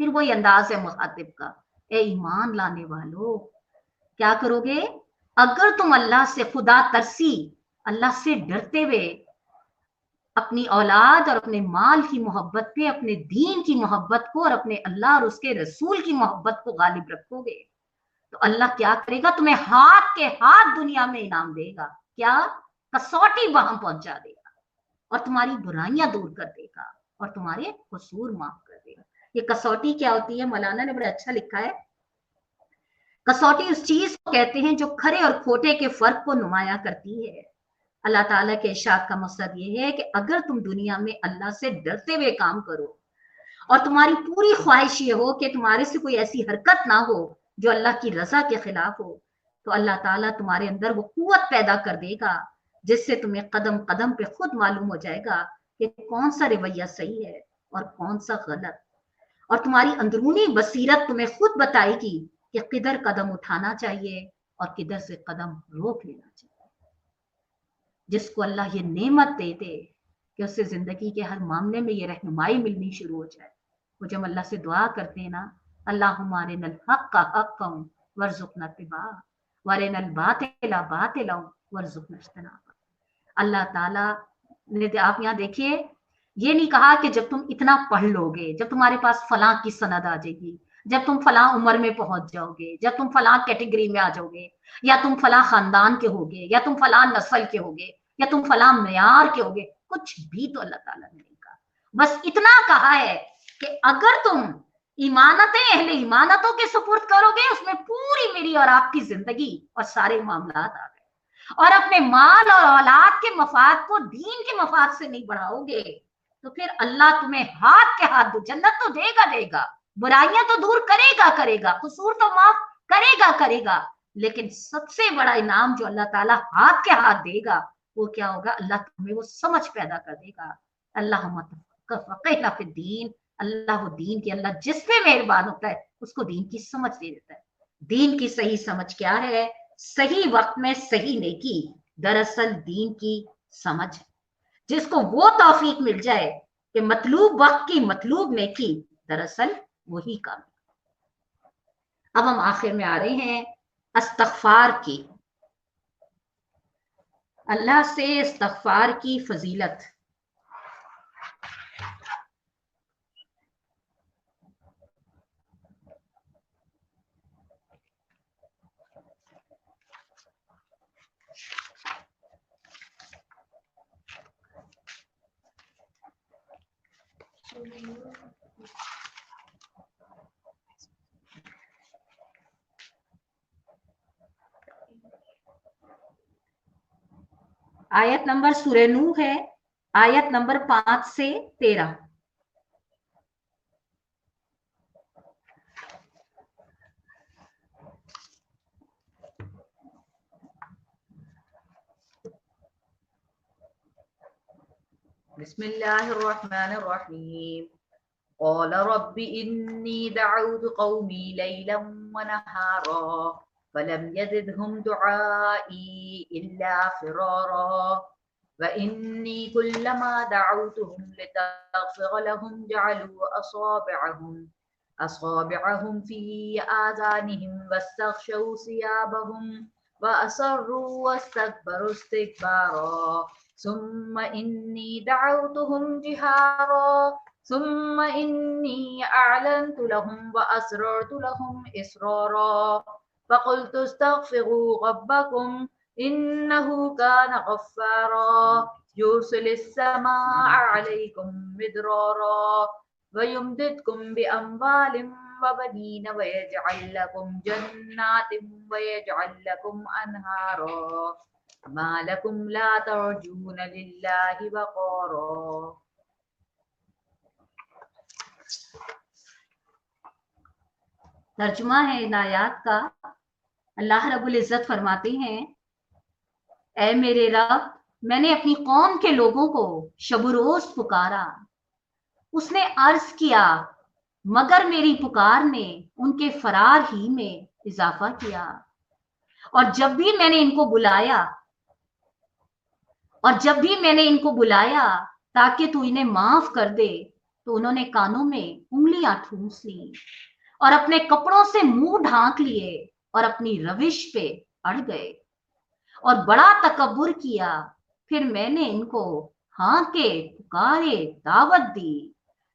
Speaker 1: پھر وہی انداز ہے مخاطب کا، اے ایمان لانے والو کیا کرو گے؟ اگر تم اللہ سے خدا ترسی، اللہ سے ڈرتے ہوئے اپنی اولاد اور اپنے مال کی محبت پہ اپنے دین کی محبت کو اور اپنے اللہ اور اس کے رسول کی محبت کو غالب رکھو گے تو اللہ کیا کرے گا؟ تمہیں ہاتھ کے ہاتھ دنیا میں انعام دے گا۔ کیا؟ کسوٹی وہاں پہنچا دے گا اور تمہاری برائیاں دور کر دے گا اور تمہارے قصور معاف کر دے گا۔ یہ کسوٹی کیا ہوتی ہے؟ مولانا نے بڑا اچھا لکھا ہے، کسوٹی اس چیز کو کہتے ہیں جو کھرے اور کھوٹے کے فرق کو نمایاں کرتی ہے۔ اللہ تعالیٰ کے ارشاد کا مقصد یہ ہے کہ اگر تم دنیا میں اللہ سے ڈرتے ہوئے کام کرو اور تمہاری پوری خواہش یہ ہو کہ تمہارے سے کوئی ایسی حرکت نہ ہو جو اللہ کی رضا کے خلاف ہو، تو اللہ تعالیٰ تمہارے اندر وہ قوت پیدا کر دے گا جس سے تمہیں قدم قدم پہ خود معلوم ہو جائے گا کہ کون سا رویہ صحیح ہے اور کون سا غلط، اور تمہاری اندرونی بصیرت تمہیں خود بتائے گی کہ کدھر قدم اٹھانا چاہیے اور کدھر سے قدم روک لینا چاہیے۔ جس کو اللہ یہ نعمت دے دے کہ اس سے زندگی کے ہر معاملے میں یہ رہنمائی ملنی شروع ہو جائے، وہ جب اللہ سے دعا کرتے ہیں نا، اللہم ارنا الحق حقا وارزقنا اتباعہ وارنا الباطل باطلا وارزقنا اجتنابہ۔ اللہ تعالیٰ نے، آپ یہاں دیکھیے، یہ نہیں کہا کہ جب تم اتنا پڑھ لو گے، جب تمہارے پاس فلاں کی سند آ جائے گی، جب تم فلاں عمر میں پہنچ جاؤ گے، جب تم فلاں کیٹیگری میں آ جاؤ گے، یا تم فلاں خاندان کے ہوگے، یا تم فلاں نسل کے ہوگے، یا تم فلاں معیار کے ہوگے، کچھ بھی تو اللہ تعالیٰ نے نہیں کہا۔ بس اتنا کہا ہے کہ اگر تم ایمانتیں اہل ایمانتوں کے سپرد کرو گے، اس میں پوری میری اور آپ کی زندگی اور سارے معاملات آ گئے، اور اپنے مال اور اولاد کے مفاد کو دین کے مفاد سے نہیں بڑھاؤ گے تو پھر اللہ تمہیں ہاتھ کے ہاتھ جنت تو دے گا، برائیاں تو دور کرے گا، قصور تو معاف کرے گا، لیکن سب سے بڑا انعام جو اللہ تعالیٰ ہاتھ کے ہاتھ دے گا وہ کیا ہوگا؟ اللہ تمہیں وہ سمجھ پیدا کر دے گا۔ اللہم فقہنا فی الدین، اللہ وہ دین کی، اللہ جس پہ مہربان ہوتا ہے اس کو دین کی سمجھ دے دیتا ہے۔ دین کی صحیح سمجھ کیا ہے؟ صحیح وقت میں صحیح نیکی دراصل دین کی سمجھ ہے۔ جس کو وہ توفیق مل جائے کہ مطلوب وقت کی مطلوب نیکی دراصل وہی کام۔ اب ہم آخر میں آ رہے ہیں استغفار کی، اللہ سے استغفار کی فضیلت۔ آیت نمبر سورہ نوح ہے، آیت نمبر 5 سے 13۔
Speaker 2: بسم اللہ الرحمن الرحیم۔ قال رب انی دعوت قومی لیلا ونہارا فلم يزدهم دعائي إلا فرارا وإني كلما دعوتهم لتغفر لهم جعلوا أصابعهم في آذانهم واستغشوا ثيابهم وأصروا واستكبروا استكبارا ثم إني دعوتهم جهارا ثم إني أعلنت لهم وأسررت لهم إسرارا فقلت استغفروا ربكم إنه كان غفارا يرسل السماء عليكم مدرارا ويمددكم بأموال وبنين ويجعل لكم جنات ويجعل لكم أنهارا ما لكم لا ترجون لله وقارا.
Speaker 1: ترجمہ ہے ان آیات کا. اللہ رب العزت فرماتے ہیں اے میرے رب میں نے اپنی قوم کے لوگوں کو شب و روز پکارا. اس نے عرض کیا مگر میری پکار نے ان کے فرار ہی میں اضافہ کیا. اور جب بھی میں نے ان کو بلایا تاکہ تو انہیں معاف کر دے تو انہوں نے کانوں میں انگلیاں ٹھونس لی اور اپنے کپڑوں سے منہ ڈھانک لیے اور اپنی روش پہ اڑ گئے اور بڑا تکبر کیا. پھر میں نے ان کو ہانکے پکارے دعوت دی.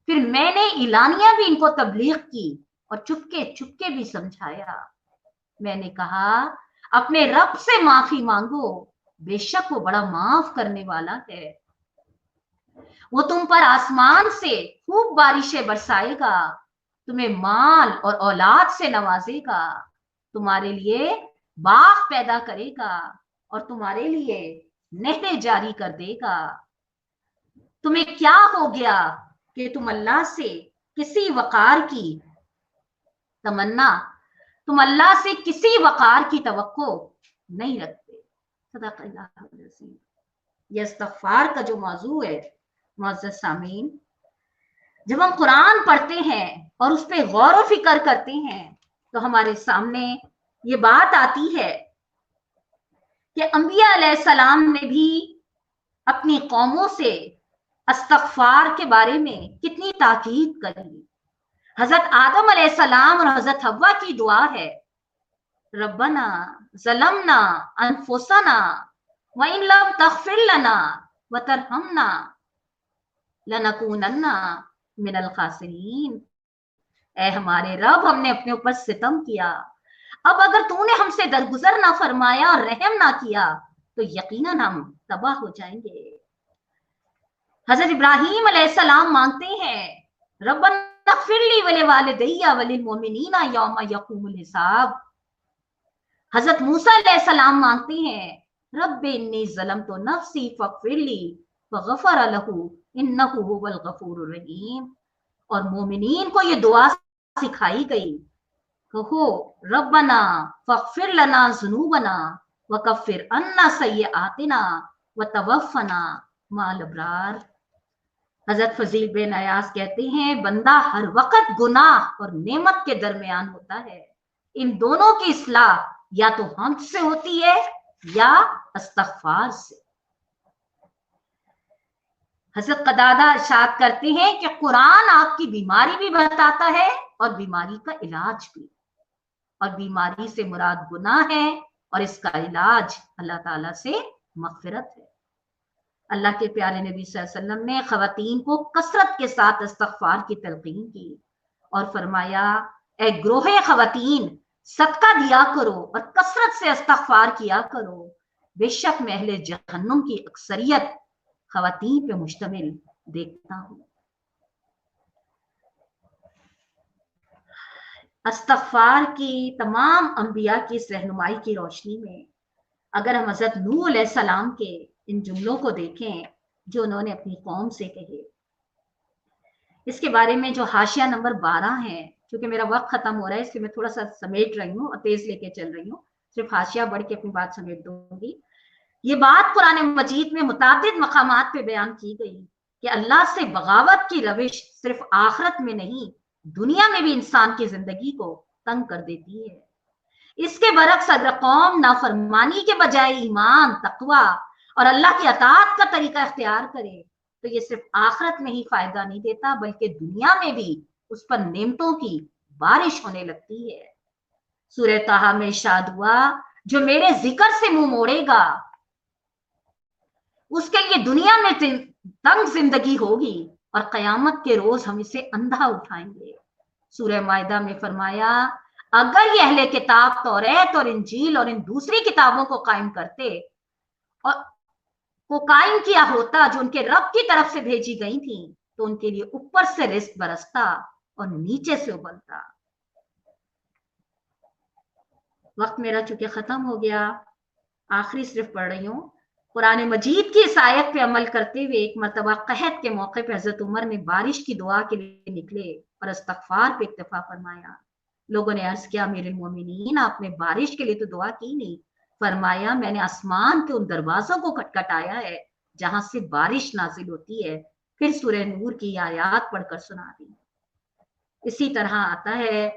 Speaker 1: پھر میں نے اعلانیہ بھی ان کو تبلیغ کی اور چپکے بھی سمجھایا. میں نے کہا اپنے رب سے معافی مانگو بے شک وہ بڑا معاف کرنے والا ہے. وہ تم پر آسمان سے خوب بارشیں برسائے گا, تمہیں مال اور اولاد سے نوازے گا, تمہارے لیے باغ پیدا کرے گا اور تمہارے لیے نہریں جاری کر دے گا. تمہیں کیا ہو گیا کہ تم اللہ سے کسی وقار کی توقع نہیں رکھتے. صدق اللہ العظیم. یہ استغفار کا جو موضوع ہے معزز سامعین, جب ہم قرآن پڑھتے ہیں اور اس پہ غور و فکر کرتے ہیں تو ہمارے سامنے یہ بات آتی ہے کہ انبیاء علیہ السلام نے بھی اپنی قوموں سے استغفار کے بارے میں کتنی تاکید کری. حضرت آدم علیہ السلام اور حضرت حوا کی دعا ہے ربنا ظلمنا انفسنا وَإِن لَمْ تَغْفِرْ لَنَا وَتَرْحَمْنَا لَنَكُونَنَّ مِنَ الْخَاسِرِينَ. اے ہمارے رب ہم نے اپنے اوپر ستم کیا, اب اگر تو نے ہم سے درگزر نہ فرمایا اور رحم نہ کیا تو یقیناً ہم تباہ ہو جائیں گے. حضرت ابراہیم علیہ السلام مانگتے ہیں ربنا اغفر لی ولوالدی وللمؤمنین یوم یقوم الحساب. حضرت موسیٰ علیہ السلام مانگتے ہیں رب انی ظلمت نفسی فاغفر لی فغفر لہ انہ هو الغفور الرحیم. اور مومنین کو یہ دعا سکھائی گئی, کہو ربنا فاغفر لنا ذنوبنا وکفر عنا سیئاتنا وتوفنا مع الابرار. حضرت فضیل بن عیاض کہتے ہیں بندہ ہر وقت گناہ اور نعمت کے درمیان ہوتا ہے, ان دونوں کی اصلاح یا تو حمد سے ہوتی ہے یا استغفار سے. حضرت قتادہ ارشاد کرتے ہیں کہ قرآن آپ کی بیماری بھی بتاتا ہے اور بیماری کا علاج بھی, اور بیماری سے مراد گناہ ہے اور اس کا علاج اللہ تعالیٰ سے مغفرت ہے. اللہ کے پیارے نبی صلی اللہ علیہ وسلم نے خواتین کو کثرت کے ساتھ استغفار کی تلقین کی اور فرمایا اے گروہ خواتین صدقہ دیا کرو اور کثرت سے استغفار کیا کرو, بے شک میں اہل جہنم کی اکثریت خواتین پہ مشتمل دیکھتا ہوں. استغفار کی تمام انبیاء کی اس رہنمائی کی روشنی میں اگر ہم حضرت نوح علیہ السلام کے ان جملوں کو دیکھیں جو انہوں نے اپنی قوم سے کہے, اس کے بارے میں جو حاشیہ نمبر 12 ہے, کیونکہ میرا وقت ختم ہو رہا ہے اس لیے میں تھوڑا سا سمیٹ رہی ہوں اور تیز لے کے چل رہی ہوں, صرف حاشیہ بڑھ کے اپنی بات سمیٹ دوں گی. یہ بات قرآن مجید میں متعدد مقامات پہ بیان کی گئی کہ اللہ سے بغاوت کی روش صرف آخرت میں نہیں دنیا میں بھی انسان کی زندگی کو تنگ کر دیتی ہے. इसके बरक्स अगर कौम नाफरमानी के बजाय ईमान, तकवा और अल्लाह की अताअत का तरीका इख्तियार करे तो ये सिर्फ आखिरत में ही फायदा नहीं देता बल्कि दुनिया में भी उस पर नेमतों की बारिश होने लगती है। सूरह ताहा में इरशाद हुआ, जो मेरे जिक्र से मुंह मोड़ेगा उसके लिए दुनिया में तंग जिंदगी होगी और कयामत के रोज हम इसे अंधा उठाएंगे। सूरह मायदा में फरमाया, अगर ये अहले किताब तौरात और इंजील और इन दूसरी किताबों को कायम करते और को कायम किया होता जो उनके रब की तरफ से भेजी गई थी तो उनके लिए ऊपर से रिस्क बरसता और नीचे से उबलता। वक्त मेरा चूंकि खत्म हो गया, आखिरी सिर्फ पढ़ रही हूँ। कुरान मजीद की इस आयत पे अमल करते हुए एक मरतबा कहत के मौके पे हजरत उमर ने बारिश की दुआ के लिए निकले और इस्तगफार पे इक्तफा फरमाया। लोगों ने अर्ज किया, अमीरुल मोमिनीन, आपने बारिश के लिए तो दुआ की नहीं। फरमाया, मैंने आसमान के उन दरवाजों को खटखटाया है जहां से बारिश नाजिल होती है, फिर सूरह नूर की आयत पढ़कर सुना दी। इसी तरह आता है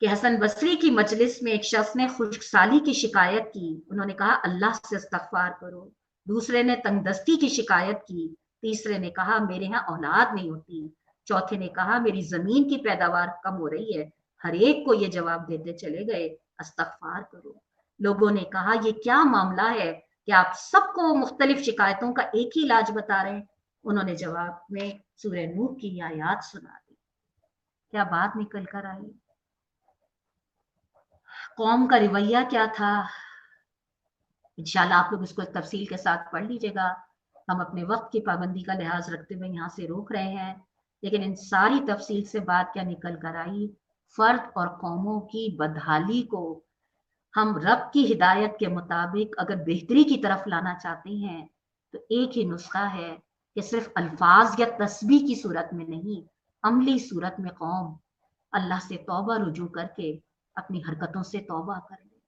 Speaker 1: कि हसन बसरी की मजलिस में एक शख्स ने खुशकसाली की शिकायत की। उन्होंने कहा, अल्लाह से इस्तगफार करो। दूसरे ने तंगदस्ती की शिकायत की। तीसरे ने कहा, मेरे यहाँ औलाद नहीं होती। चौथे ने कहा, मेरी जमीन की पैदावार कम हो रही है। हर एक को ये जवाब देते चले गए, इस्तगफार करो। लोगों ने कहा, ये क्या मामला है कि आप सबको मुख्तलिफ शिकायतों का एक ही इलाज बता रहे हैं। उन्होंने जवाब में सूरह नूर की आयत सुना दी। क्या बात निकल कर आई। कौम का रवैया क्या था, इंशाल्लाह आप लोग इसको तफसील के साथ पढ़ लीजिएगा। हम अपने वक्त की पाबंदी का लिहाज रखते हुए यहाँ से रोक रहे हैं, लेकिन इन सारी तफसील से बात क्या निकल कर आई, फर्द और कौमों की बदहाली को हम रब की हिदायत के मुताबिक अगर बेहतरी की तरफ लाना चाहते हैं तो एक ही नुस्खा है कि सिर्फ अल्फाज या तस्बीह की सूरत में नहीं, अमली सूरत में कौम अल्लाह से तौबा रुजू करके अपनी हरकतों से तौबा कर ले,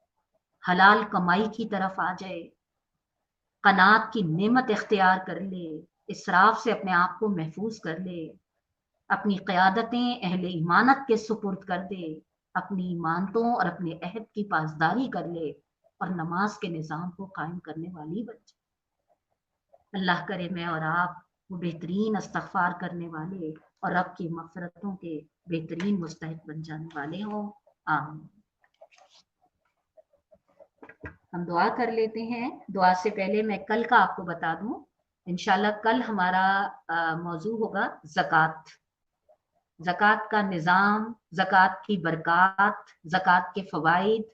Speaker 1: हलाल कमाई की तरफ आ जाए, कनात की नेमत इख्तियार कर ले, इसराफ से अपने आप को महफूज कर ले, अपनी क़यादतें अहले ईमानत के सुपुर्द कर दे, अपनी ईमानतों और अपने अहद की पासदारी कर ले और नमाज के निज़ाम को कायम करने वाली बन जाए। अल्लाह करे मैं और आप वो बेहतरीन इस्तग़फ़ार करने वाले और रब की मग़फ़िरतों के बेहतरीन मुस्तहिक़ बन जाने वाले हों। आमीन। हम दुआ कर लेते हैं। दुआ से पहले मैं कल का आपको बता दूं, इंशाल्लाह कल हमारा मौजू होगा ज़कात, ज़कात का निज़ाम, ज़कात की बरक़ात, ज़कात के फ़वाइद,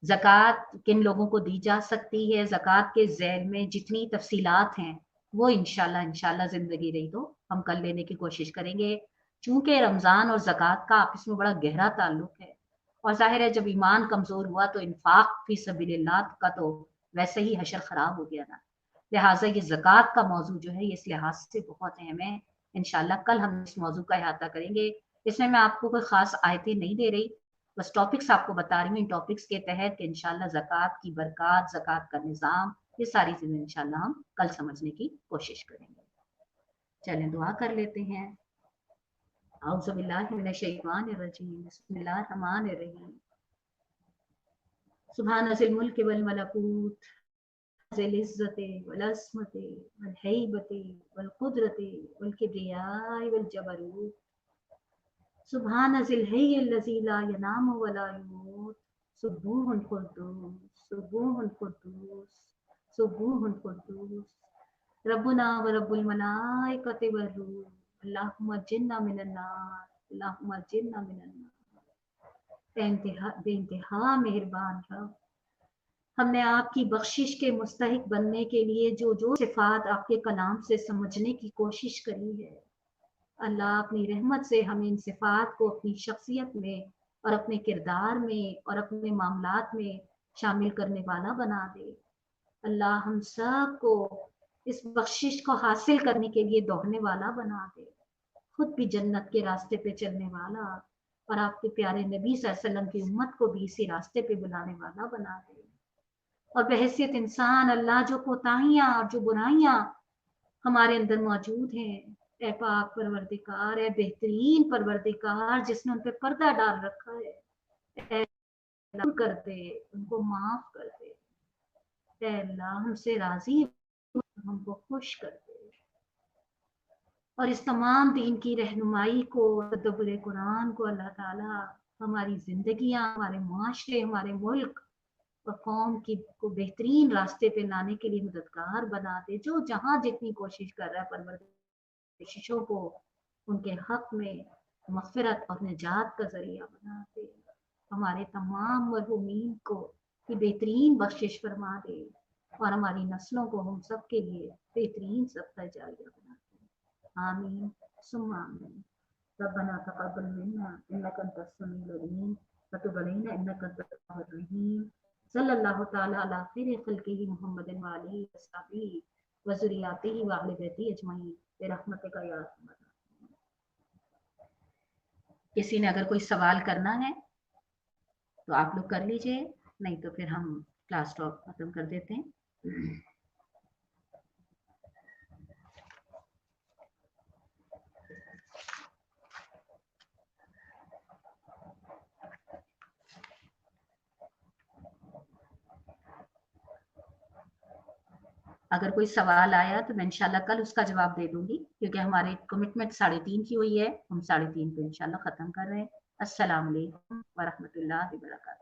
Speaker 1: ज़कात किन लोगों को दी जा सकती है, ज़कात के ज़ैल में जितनी तफसीलात हैं वो इंशाल्लाह ज़िंदगी रही तो हम कल लेने की कोशिश करेंगे। चूंकि रमज़ान और ज़कात का आपस में बड़ा गहरा ताल्लुक है और जाहिर है जब ईमान कमज़ोर हुआ तो इन्फाक फी सबीलिल्लाह का तो वैसे ही हशर ख़राब हो गया ना, लिहाजा ये ज़कात का मौजू जो है इस लिहाज से बहुत अहम है। इंशाल्लाह कल हम इस मौजू का अहाता करेंगे। इसमें मैं आपको कोई ख़ास आयतें नहीं दे रही, बस टॉपिक्स आपको बता रही हूँ। इन टॉपिक्स के तहत इंशाल्लाह ज़कात की बरक़ात, ज़कात का निज़ाम, ये सारी चीज़ें इंशाल्लाह हम कल समझने की कोशिश करेंगे। चलें दुआ कर लेते हैं। औज़ु बिल्लाहि मिनश शैतानिर रजीम, बिस्मिल्लाहिर रहमानिर रहीम। सुब्हान ज़िल मुल्क वल मलकूत ज़िल इज़्ज़ति वल अस्मति वल हैबति वल क़ुदरति वल किब्रियाइ वल जबरूत। सुब्हान ज़िल हय्यिल लज़ी ला यनामु व ला यमूत। सुब्बूहुल क़ुद्दूस सुब्बूहुल क़ुद्दूस सुब्बूहुल क़ुद्दूस रब्बुना व रब्बुल मलाइकति वर रूह। अल्लाहुम्मा अज्जिरना मिनन नार, अल्लाहुम्मा अज्जिरना मिनन नार। बेइंतहा मेहरबान रब, हमने आपकी बख्शिश के मुस्तहिक बनने के लिए जो जो सिफात आपके कलाम से समझने की कोशिश करी है, अल्लाह अपनी रहमत से हमें इन सिफात को अपनी शख्सियत में और अपने किरदार में और अपने मामलात में शामिल करने वाला बना दे। अल्लाह हम सब को इस बख्शिश को हासिल करने के लिए दौड़ने वाला बना दे, खुद भी जन्नत के रास्ते पे चलने वाला और आपके प्यारे नबी सल्लल्लाहु अलैहि वसल्लम की उम्मत को भी इसी रास्ते पे बुलाने वाला बना दे। और बहैसियत इंसान अल्लाह जो कोताहियां और जो बुराइयां हमारे अंदर मौजूद हैं, ए पाक परवरदिगार, ए बेहतरीन परवरदिगार जिसने उन पे पर्दा डाल रखा है, कर दे, उनको माफ कर दे। ऐ अल्लाह हमसे राजी, हमको खुश कर दे और इस तमाम दीन की रहनुमाई को, तदब्बुर कुरान को अल्लाह ताला हमारी जिंदगियां, हमारे माशरे, हमारे मुल्क और कौम की को बेहतरीन रास्ते पे लाने के लिए मददगार बना दे। जो जहां जितनी कोशिश कर रहा है परवरदिगार को उनके हक में मग़फ़िरत और निजात का जरिया बना दे। हमारे तमाम मरहूमीन को की बेहतरीन बख्शिश फरमा दे और हमारी नस्लों को हम सब के लिए बेहतरीन सबका जारिया बना दे। आमीन सुम्मा आमीन। रब्बना तक़ब्बल मिन्ना इन्नका अंतस समीउल अलीम व तुब अलैना इन्नका अंतत तव्वाबुर रहीम। सल्लल्लाहु तआला अला खैरि खल्क़िही मुहम्मदिन व आलिहि व सहबिही व ज़ुर्रिय्यतिही व अहलि बैतिही अजमईन बिरहमतिका या अरहमर राहिमीन। किसी ने अगर कोई सवाल करना है तो आप लोग कर लीजिए, नहीं तो फिर हम क्लास टॉप खत्म कर देते हैं। अगर कोई सवाल आया तो मैं इंशाल्लाह कल उसका जवाब दे दूंगी, क्योंकि हमारी कमिटमेंट 3:30 की हुई है, हम 3:30 पे इंशाल्लाह खत्म कर रहे हैं। अस्सलाम वालेकुम व रहमतुल्लाहि व बरकातहू।